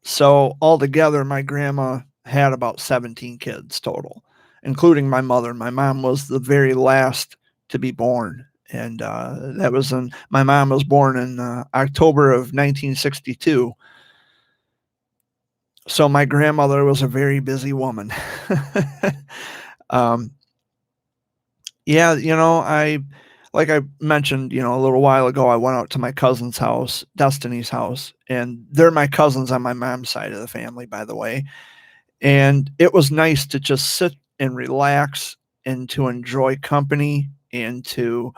So altogether, my grandma had about 17 kids total, including my mother. My mom was the very last to be born. And my mom was born in October of 1962. So my grandmother was a very busy woman. Yeah, like I mentioned, a little while ago, I went out to my cousin's house, Destiny's house, and they're my cousins on my mom's side of the family, by the way. And it was nice to just sit and relax and to enjoy company and to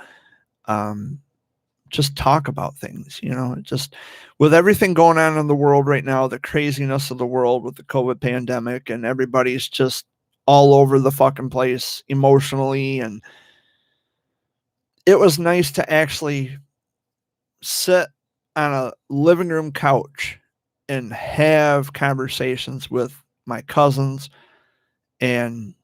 just talk about things, just with everything going on in the world right now, the craziness of the world with the COVID pandemic, and everybody's just all over the fucking place emotionally. And it was nice to actually sit on a living room couch and have conversations with my cousins. And,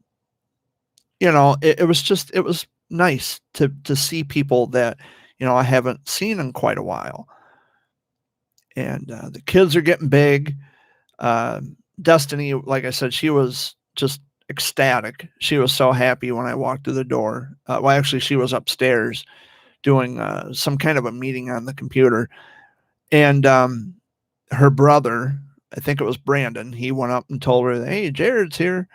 it was nice to see people that, I haven't seen in quite a while. And the kids are getting big. Destiny, like I said, she was just ecstatic. She was so happy when I walked through the door. Well, actually, she was upstairs doing some kind of a meeting on the computer. And her brother, I think it was Brandon, he went up and told her, "Hey, Jared's here."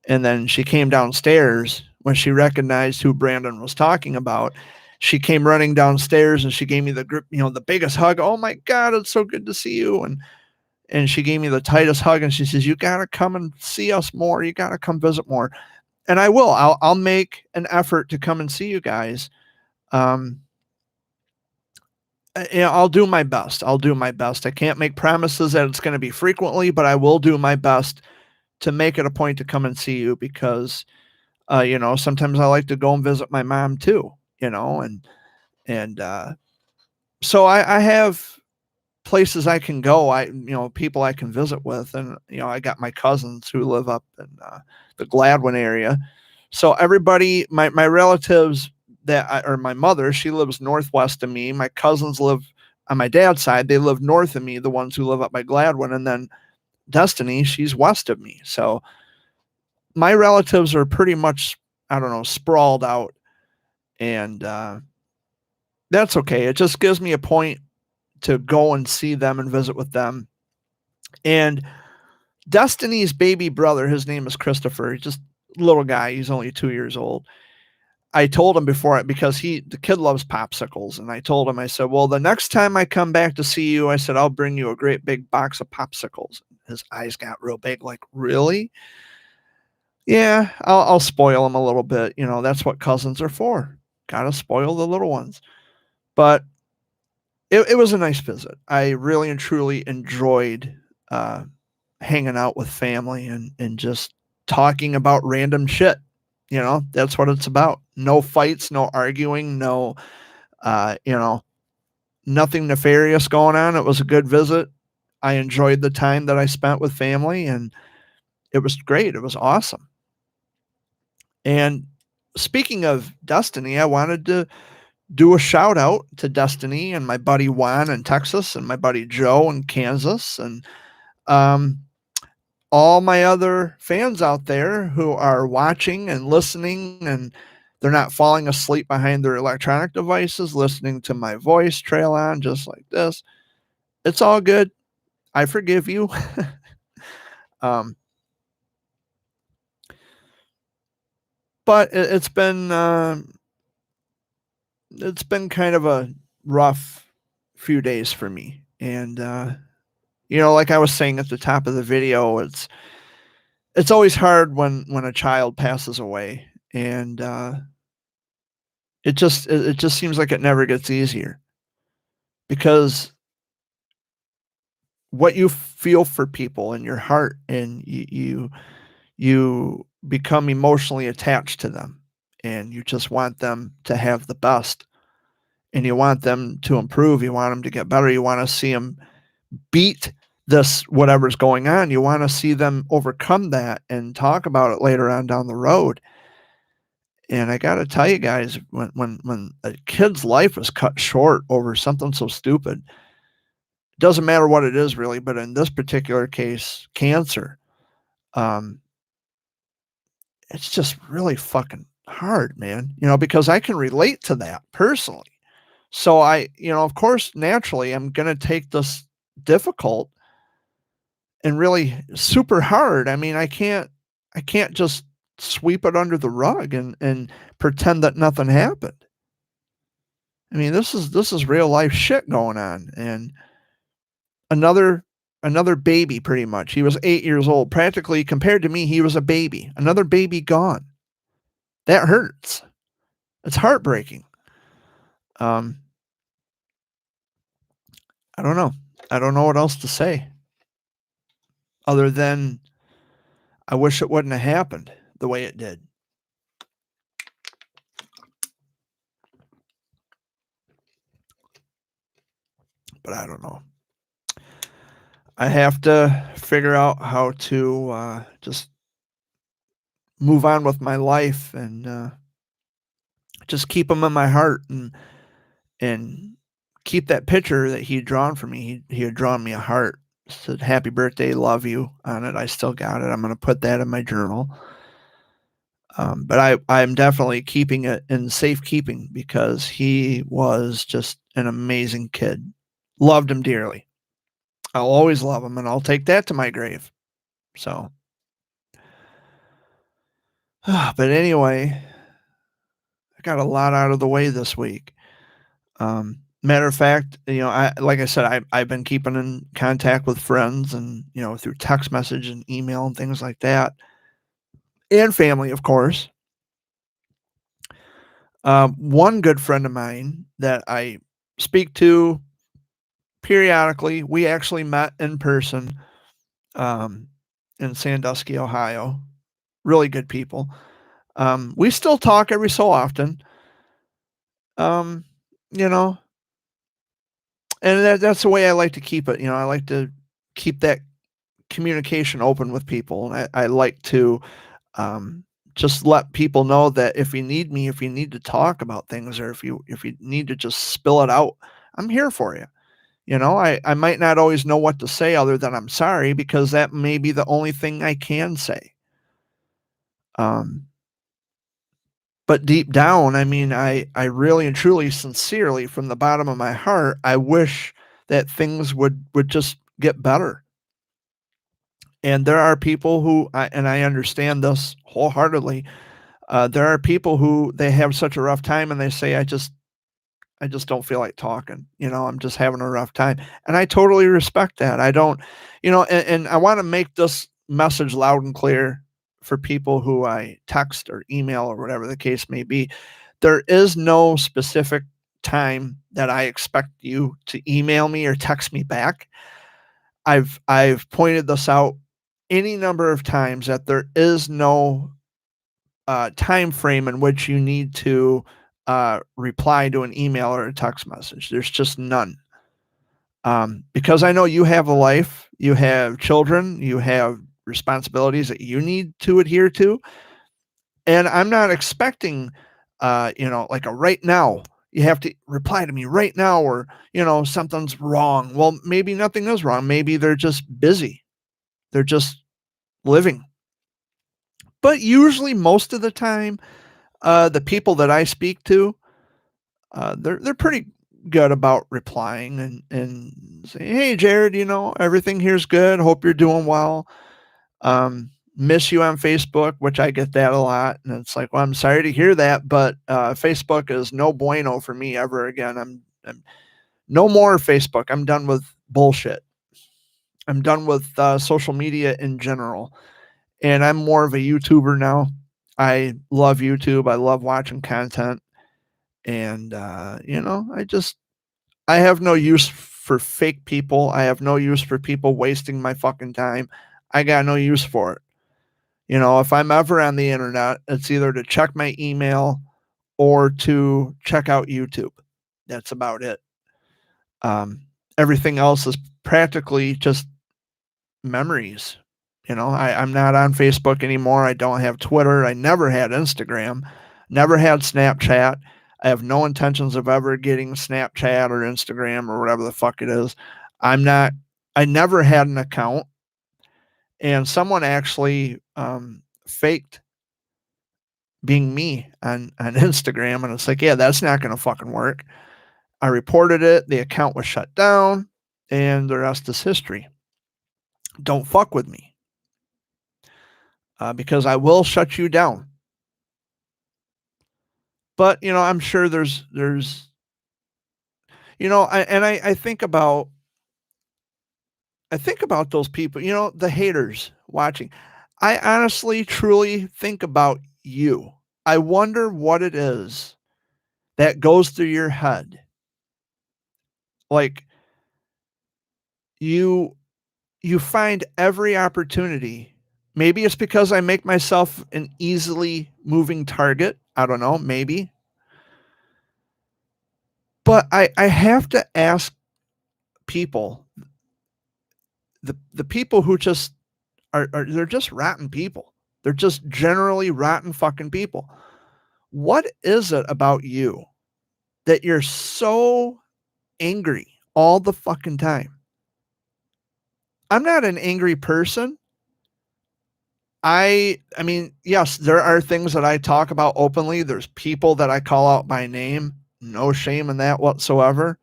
And then she came downstairs. When she recognized who Brandon was talking about, she came running downstairs and she gave me the grip, the biggest hug. "Oh my God, it's so good to see you." And she gave me the tightest hug, and she says, "You got to come and see us more. You got to come visit more." And I will. I'll make an effort to come and see you guys. I'll do my best. I'll do my best. I can't make promises that it's gonna be frequently, but I will do my best to make it a point to come and see you because, sometimes I like to go and visit my mom too, and so I have places I can go, people I can visit with, and, I got my cousins who live up in, the Gladwin area. So everybody my relatives or my mother, she lives northwest of me. My cousins live on my dad's side, they live north of me, the ones who live up by Gladwin, and then Destiny, she's west of me. So my relatives are pretty much, I don't know, sprawled out, and, that's okay. It just gives me a point to go and see them and visit with them. And Destiny's baby brother, his name is Christopher. He's just a little guy. He's only 2 years old. I told him before because the kid loves popsicles. And I told him, I said, well, the next time I come back to see you, I said, I'll bring you a great big box of popsicles. His eyes got real big, like, really? Yeah, I'll spoil him a little bit. That's what cousins are for. Gotta spoil the little ones. But it was a nice visit. I really and truly enjoyed uh, hanging out with family and just talking about random shit. That's what it's about. No fights, no arguing, no, nothing nefarious going on. It was a good visit. I enjoyed the time that I spent with family, and it was great. It was awesome. And speaking of Destiny, I wanted to do a shout out to Destiny and my buddy Juan in Texas and my buddy Joe in Kansas and um, all my other fans out there who are watching and listening and they're not falling asleep behind their electronic devices listening to my voice trail on just like this. It's all good. I forgive you. um, but it's been kind of a rough few days for me, and like I was saying at the top of the video, it's always hard when a child passes away, and it just seems like it never gets easier because what you feel for people in your heart, and you become emotionally attached to them, and you just want them to have the best, and you want them to improve, you want them to get better, you want to see them beat this whatever's going on. You want to see them overcome that and talk about it later on down the road. And I got to tell you guys, when a kid's life is cut short over something so stupid, doesn't matter what it is really, but in this particular case, cancer, um, it's just really fucking hard, man. Because I can relate to that personally. So of course, naturally, I'm gonna take this difficult and really super hard. I mean, I can't just sweep it under the rug and pretend that nothing happened. I mean, this is real life shit going on. And another another baby pretty much. He was 8 years old. Practically compared to me, he was a baby. Another baby gone. That hurts. It's heartbreaking. Um I don't know. I don't know what else to say other than I wish it wouldn't have happened the way it did. But I don't know. I have to figure out how to just move on with my life and just keep him in my heart and keep that picture that he'd drawn for me. He had drawn me a heart. Said "Happy birthday, love you" on it. I still got it. I'm gonna put that in my journal. But I'm definitely keeping it in safekeeping because he was just an amazing kid. Loved him dearly. I'll always love him, and I'll take that to my grave. So, but anyway, I got a lot out of the way this week. Matter of fact, I like I said, I've been keeping in contact with friends and through text message and email and things like that, and family, of course. One good friend of mine that I speak to periodically. We actually met in person, um, in Sandusky, Ohio. Really good people. We still talk every so often. Um, you know, and that's the way I like to keep it. I like to keep that communication open with people. And I like to um, just let people know that if you need me, if you need to talk about things, or if you need to just spill it out, I'm here for you. I might not always know what to say other than I'm sorry, because that may be the only thing I can say. Um, but deep down, I mean, I really and truly, sincerely, from the bottom of my heart, I wish that things would just get better. And there are people who, and I understand this wholeheartedly. There are people who they have such a rough time, and they say, I just don't feel like talking. I'm just having a rough time. And I totally respect that. I don't, and I want to make this message loud and clear for people who I text or email or whatever the case may be. There is no specific time that I expect you to email me or text me back. I've pointed this out any number of times that there is no time frame in which you need to reply to an email or a text message. There's just none. Because I know you have a life, you have children, you have responsibilities that you need to adhere to, and I'm not expecting, like a right now. You have to reply to me right now, or something's wrong. Well, maybe nothing is wrong. Maybe they're just busy. They're just living. But usually, most of the time, the people that I speak to, they're pretty good about replying and saying, "Hey, Jared, everything here's good. Hope you're doing well. Miss you on Facebook," which I get that a lot, and it's like, well, I'm sorry to hear that, but Facebook is no bueno for me ever again. I'm no more Facebook. I'm done with bullshit. I'm done with social media in general, and I'm more of a YouTuber now. I love YouTube. I love watching content. And, I have no use for fake people. I have no use for people wasting my fucking time. I got no use for it. If I'm ever on the internet, it's either to check my email or to check out YouTube. That's about it. Um, Everything else is practically just memories. I'm not on Facebook anymore. I don't have Twitter. I never had Instagram, never had Snapchat. I have no intentions of ever getting Snapchat or Instagram or whatever the fuck it is. I never had an account. And someone actually faked being me on Instagram. And it's like, yeah, that's not going to fucking work. I reported it. The account was shut down. And the rest is history. Don't fuck with me. Because I will shut you down. But I'm sure there's I think about those people, the haters watching. I honestly, truly think about you. I wonder what it is that goes through your head. Like you you find every opportunity. Maybe it's because I make myself an easily moving target. I don't know, maybe. But I have to ask people, the people who just are they're just rotten people. They're just generally rotten fucking people. What is it about you that you're so angry all the fucking time? I'm not an angry person. I mean, yes, there are things that I talk about openly. There's people that I call out by name. No shame in that whatsoever.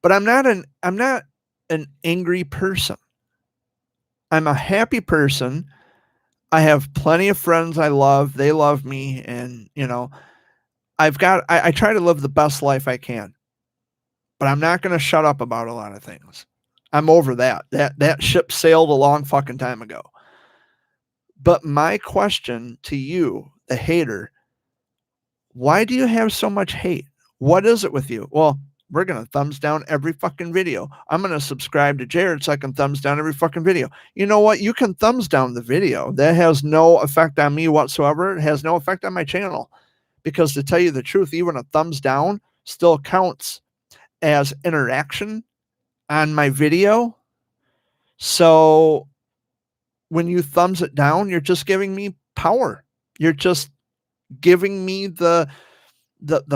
But I'm not an angry person. I'm a happy person. I have plenty of friends I love. They love me, and I try to live the best life I can. But I'm not going to shut up about a lot of things. I'm over that. That ship sailed a long fucking time ago. But my question to you, the hater, why do you have so much hate? What is it with you? Well, We're going to thumbs down every fucking video. I'm going to subscribe to Jared so I can thumbs down every fucking video. You know what? You can thumbs down the video. That has no effect on me whatsoever. It has no effect on my channel. Because to tell you the truth, even a thumbs down still counts as interaction on my video. So when you thumbs it down, you're just giving me power. You're just giving me the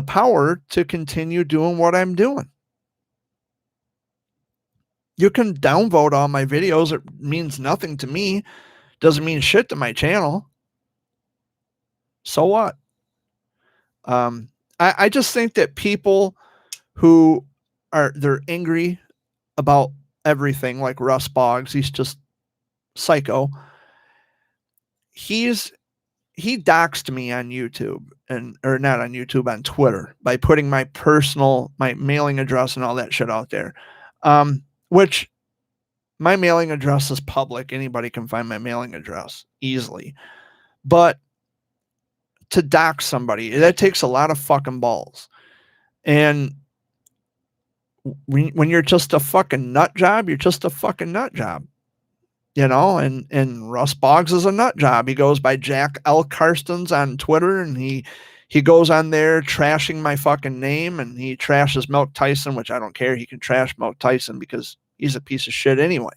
power to continue doing what I'm doing. You can downvote all my videos. It means nothing to me. Doesn't mean shit to my channel. So what? I just think that people who they're angry about everything, like Russ Boggs, he's just psycho. He doxed me on YouTube or not on YouTube, on Twitter, by putting my mailing address and all that shit out there. Which my mailing address is public. Anybody can find my mailing address easily. But to dox somebody, that takes a lot of fucking balls. And when you're just a fucking nut job, you're just a fucking nut job. You know, and Russ Boggs is a nut job. He goes by Jack L. Karstens on Twitter, and he goes on there trashing my fucking name, and he trashes Mike Tyson, which I don't care. He can trash Mike Tyson because he's a piece of shit anyway.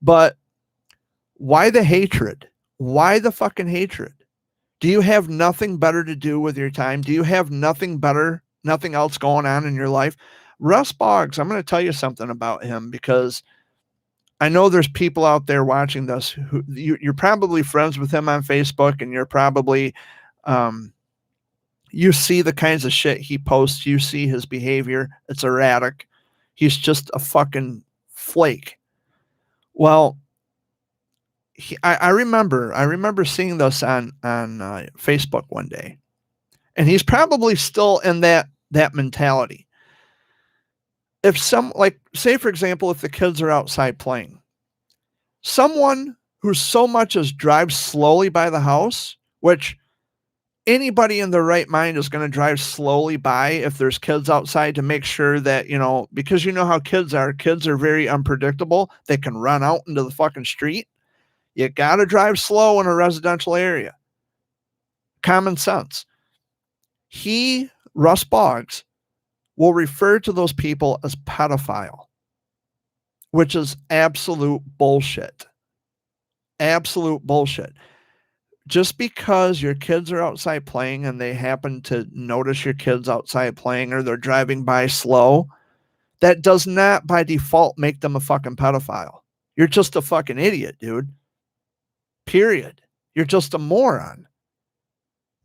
But why the hatred? Why the fucking hatred? Do you have nothing better to do with your time? Do you have nothing else going on in your life? Russ Boggs, I'm going to tell you something about him, because I know there's people out there watching this who you're probably friends with him on Facebook, and you're probably, you see the kinds of shit he posts. You see his behavior. It's erratic. He's just a fucking flake. Well, I remember seeing this on Facebook one day, and he's probably still in that mentality. If say for example, if the kids are outside playing, someone who so much as drives slowly by the house, which anybody in their right mind is going to drive slowly by if there's kids outside, to make sure that, because you know how kids are very unpredictable. They can run out into the fucking street. You got to drive slow in a residential area. Common sense. Russ Boggs, will refer to those people as pedophile, which is absolute bullshit. Absolute bullshit. Just because your kids are outside playing and they happen to notice your kids outside playing, or they're driving by slow, that does not by default make them a fucking pedophile. You're just a fucking idiot, dude. Period. You're just a moron.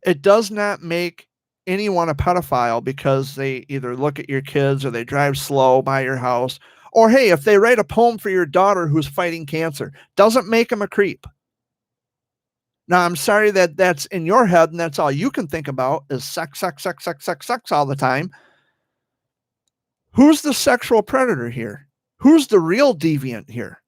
It does not make anyone a pedophile because they either look at your kids or they drive slow by your house, or hey, if they write a poem for your daughter who's fighting cancer, doesn't make them a creep. Now, I'm sorry that that's in your head and that's all you can think about is sex all the time. Who's the sexual predator here? Who's the real deviant here?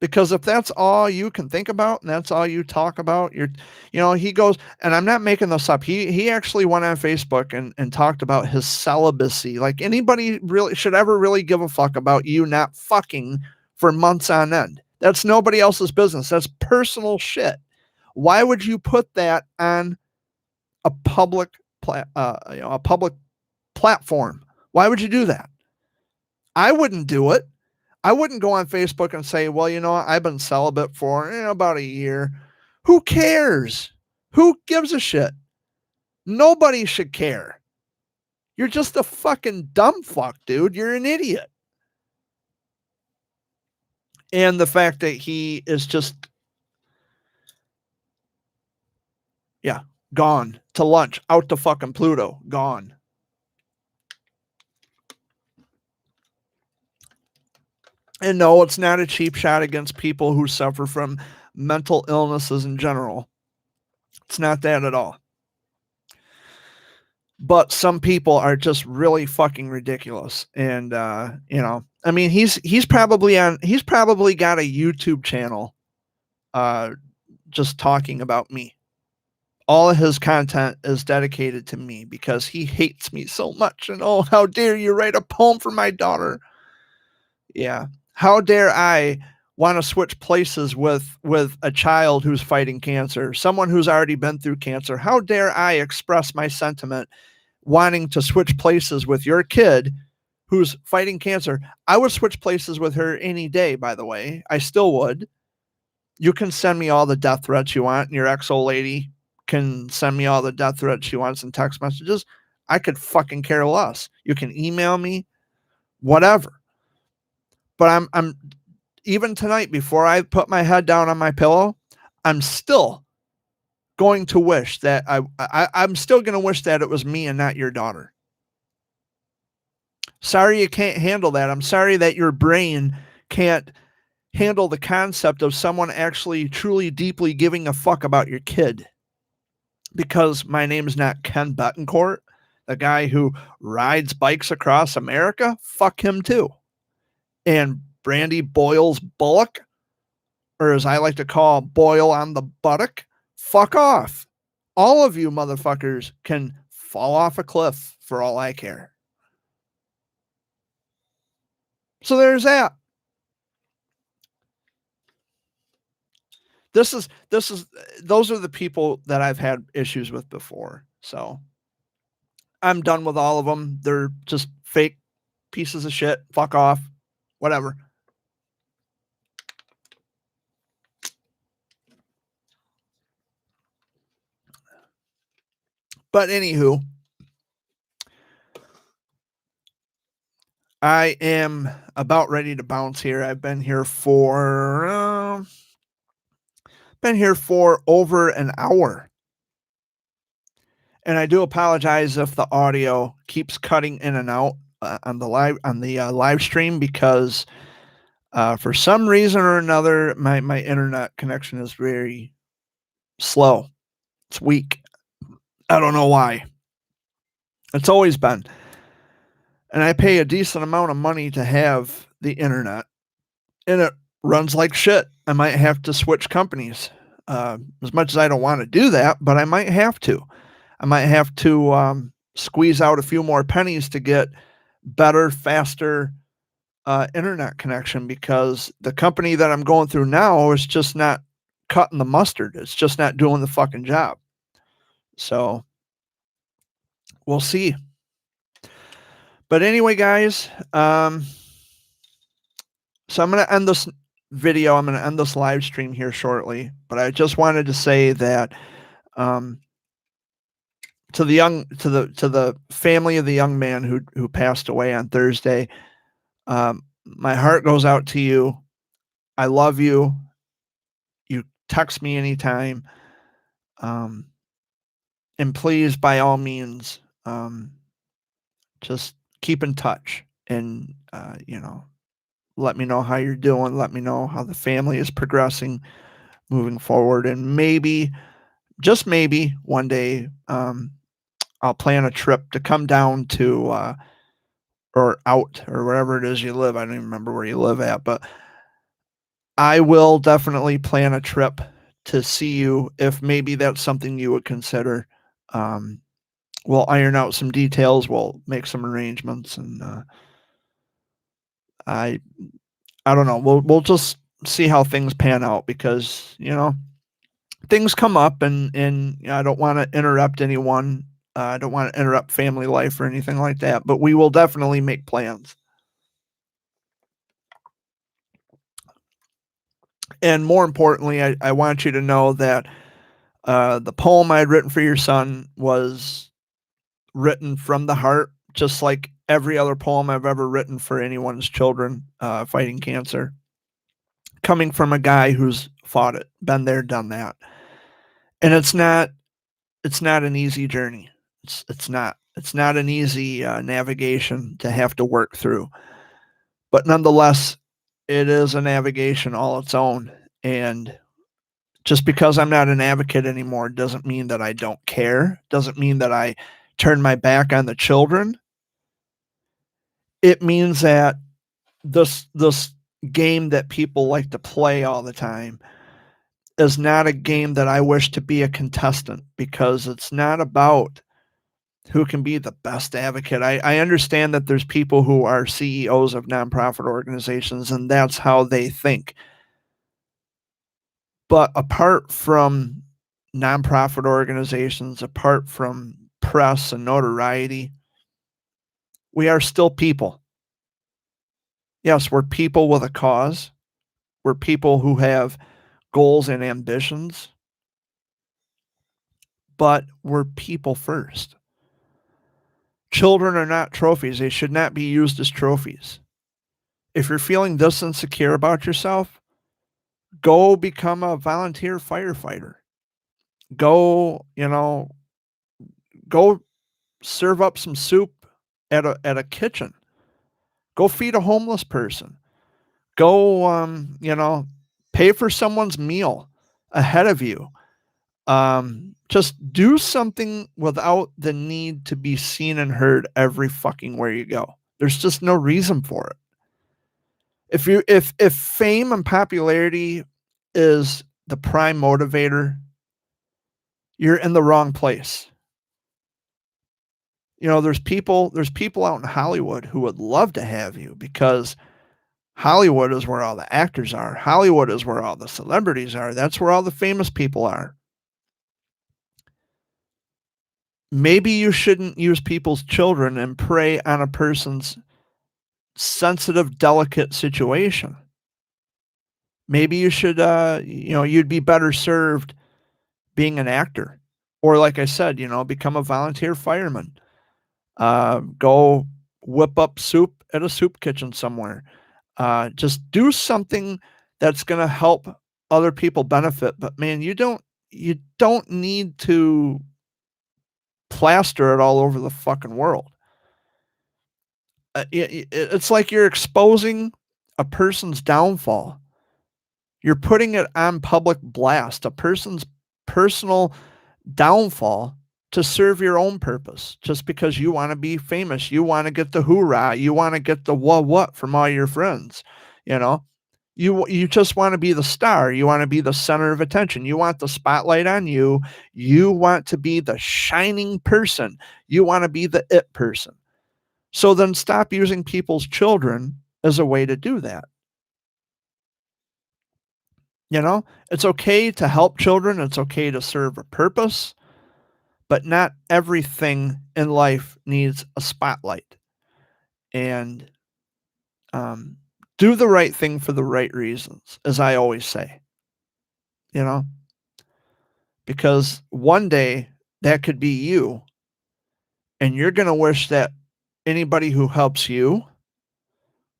Because if that's all you can think about and that's all you talk about, he goes, and I'm not making this up. He actually went on Facebook and talked about his celibacy. Like, anybody really should ever really give a fuck about you not fucking for months on end. That's nobody else's business. That's personal shit. Why would you put that on a public platform? Why would you do that? I wouldn't do it. I wouldn't go on Facebook and say, well, I've been celibate for about a year. Who cares? Who gives a shit? Nobody should care. You're just a fucking dumb fuck, dude. You're an idiot. And the fact that he is just, gone to lunch, out to fucking Pluto, gone. And no, it's not a cheap shot against people who suffer from mental illnesses in general. It's not that at all. But some people are just really fucking ridiculous. And, I mean, he's probably got a YouTube channel, just talking about me all of his content is dedicated to me because he hates me so much. And oh, how dare you write a poem for my daughter? Yeah. How dare I want to switch places with a child who's fighting cancer, someone who's already been through cancer? How dare I express my sentiment wanting to switch places with your kid who's fighting cancer? I would switch places with her any day, by the way. I still would. You can send me all the death threats you want, and your ex-old lady can send me all the death threats she wants in text messages. I could fucking care less. You can email me, whatever. But I'm even tonight, before I put my head down on my pillow, I'm still going to wish that I'm still going to wish that it was me and not your daughter. Sorry you can't handle that. I'm sorry that your brain can't handle the concept of someone actually truly deeply giving a fuck about your kid. Because my name is not Ken Betancourt, the guy who rides bikes across America. Fuck him too. And Brandy Boyles Bullock, or as I like to call Boyle on the buttock, fuck off. All of you motherfuckers can fall off a cliff for all I care. So there's that. Those are the people that I've had issues with before. So I'm done with all of them. They're just fake pieces of shit. Fuck off. Whatever. But anywho, I am about ready to bounce here. I've been here for over an hour. And I do apologize if the audio keeps cutting in and out on the live stream, because for some reason or another my internet connection is very slow. It's weak. I don't know why. It's always been. And I pay a decent amount of money to have the internet, and it runs like shit. I might have to switch companies. As much as I don't want to do that, but I might have to. I might have to squeeze out a few more pennies to get better, faster internet connection, because the company that I'm going through now is just not cutting the mustard. It's just not doing the fucking job. So we'll see. But anyway, guys, so I'm going to end this video. I'm going to end this live stream here shortly. But I just wanted to say that to the family of the young man who passed away on Thursday, my heart goes out to you. I love you. You text me anytime. And please, by all means, just keep in touch, and let me know how you're doing. Let me know how the family is progressing moving forward, and maybe, just maybe, one day I'll plan a trip to come down to or out, or wherever it is you live. I don't even remember where you live at, but I will definitely plan a trip to see you, if maybe that's something you would consider. We'll iron out some details. We'll make some arrangements, and I don't know. We'll just see how things pan out, because things come up, and I don't want to interrupt anyone. I don't want to interrupt family life or anything like that. But we will definitely make plans. And more importantly, I want you to know that the poem I had written for your son was written from the heart, just like every other poem I've ever written for anyone's children fighting cancer. Coming from a guy who's fought it, been there, done that. And it's not an easy journey. It's not an easy navigation to have to work through. But nonetheless, it is a navigation all its own. And just because I'm not an advocate anymore doesn't mean that I don't care. Doesn't mean that I turn my back on the children. It means that this game that people like to play all the time is not a game that I wish to be a contestant, because it's not about who can be the best advocate. I understand that there's people who are CEOs of nonprofit organizations and that's how they think. But apart from nonprofit organizations, apart from press and notoriety, we are still people. Yes, we're people with a cause. We're people who have goals and ambitions, but we're people first. Children are not trophies. They should not be used as trophies. If you're feeling this insecure about yourself, go become a volunteer firefighter. Go, go serve up some soup at a kitchen. Go feed a homeless person. Go, pay for someone's meal ahead of you. Just do something without the need to be seen and heard every fucking where you go. There's just no reason for it. If fame and popularity is the prime motivator, you're in the wrong place. There's people out in Hollywood who would love to have you, because Hollywood is where all the actors are. Hollywood is where all the celebrities are. That's where all the famous people are. Maybe you shouldn't use people's children and prey on a person's sensitive, delicate situation. Maybe you should, you'd be better served being an actor. Or, like I said, become a volunteer fireman. Go whip up soup at a soup kitchen somewhere. Just do something that's going to help other people benefit. But man, you don't need to plaster it all over the fucking world. It's like you're exposing a person's downfall. You're putting it on public blast, a person's personal downfall, to serve your own purpose, just because you want to be famous. You want to get the hoorah. You want to get the what from all your friends. You know, you just want to be the star. You want to be the center of attention. You want the spotlight on you. You want to be the shining person. You want to be the it person. So then stop using people's children as a way to do that. It's okay to help children. It's okay to serve a purpose, but not everything in life needs a spotlight. And do the right thing for the right reasons, as I always say, you know, because one day that could be you, and you're going to wish that anybody who helps you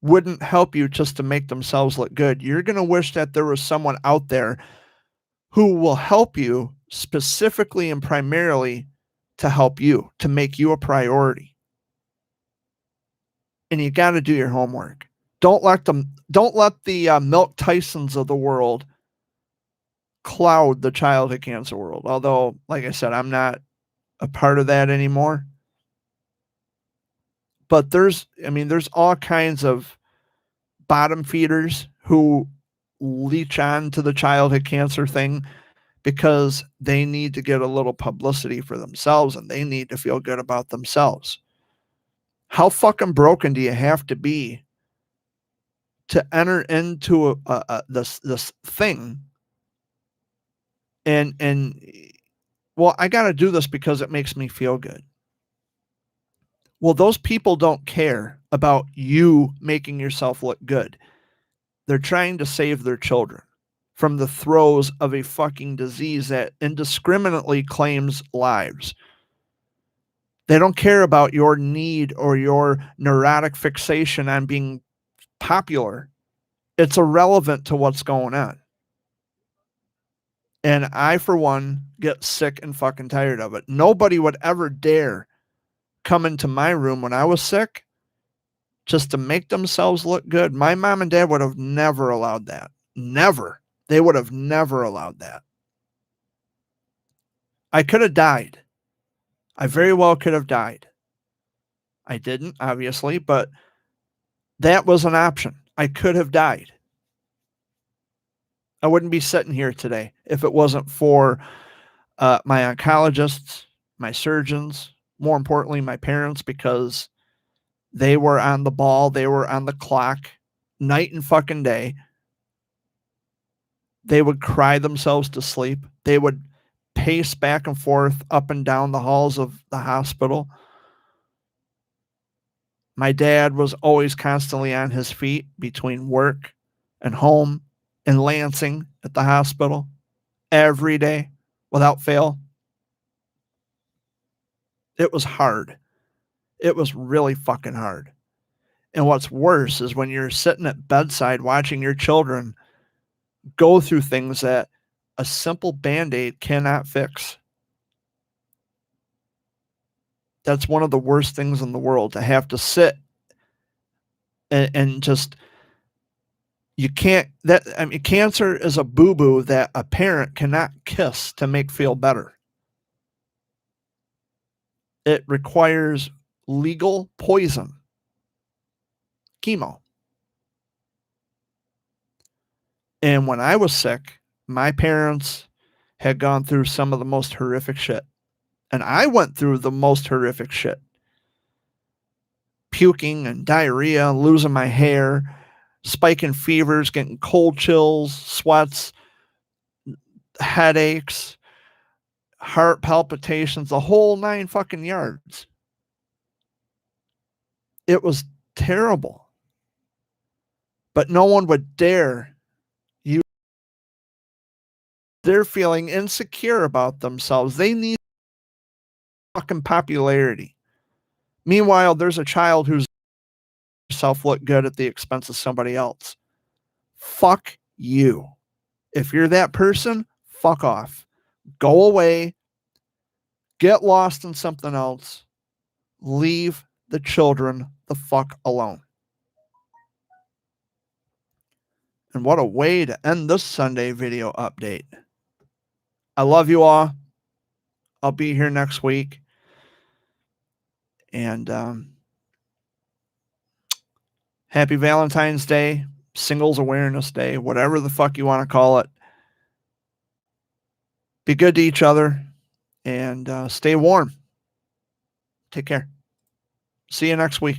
wouldn't help you just to make themselves look good. You're going to wish that there was someone out there who will help you specifically and primarily to help you, to make you a priority. And you got to do your homework. Don't let the Milk Tysons of the world cloud the childhood cancer world. Although, like I said, I'm not a part of that anymore. But there's all kinds of bottom feeders who leech on to the childhood cancer thing because they need to get a little publicity for themselves and they need to feel good about themselves. How fucking broken do you have to be to enter into this thing and well, I got to do this because it makes me feel good. Well, those people don't care about you making yourself look good. They're trying to save their children from the throes of a fucking disease that indiscriminately claims lives. They don't care about your need or your neurotic fixation on being popular. It's irrelevant to what's going on. And I, for one, get sick and fucking tired of it. Nobody would ever dare come into my room when I was sick just to make themselves look good. My mom and dad would have never allowed that. Never. They would have never allowed that. I could have died. I very well could have died. I didn't, obviously, but that was an option. I could have died. I wouldn't be sitting here today if it wasn't for my oncologists, my surgeons, more importantly, my parents, because they were on the ball, they were on the clock night and fucking day. They would cry themselves to sleep. They would pace back and forth up and down the halls of the hospital. My dad was always constantly on his feet between work and home and Lansing at the hospital every day without fail. It was hard. It was really fucking hard. And what's worse is when you're sitting at bedside watching your children go through things that a simple Band-Aid cannot fix. That's one of the worst things in the world, to have to sit and just you can't that I mean, cancer is a boo-boo that a parent cannot kiss to make feel better. It requires legal poison, chemo. And when I was sick, my parents had gone through some of the most horrific shit. And I went through the most horrific shit. Puking and diarrhea, losing my hair, spiking fevers, getting cold chills, sweats, headaches, heart palpitations, the whole 9 fucking yards. It was terrible. But no one would dare use. They're feeling insecure about themselves. They need fucking popularity. Meanwhile, there's a child who's self look good at the expense of somebody else. Fuck you. If you're that person, fuck off. Go away. Get lost in something else. Leave the children the fuck alone. And what a way to end this Sunday video update. I love you all. I'll be here next week. And happy Valentine's Day, Singles Awareness Day, whatever the fuck you want to call it. Be good to each other and stay warm. Take care. See you next week.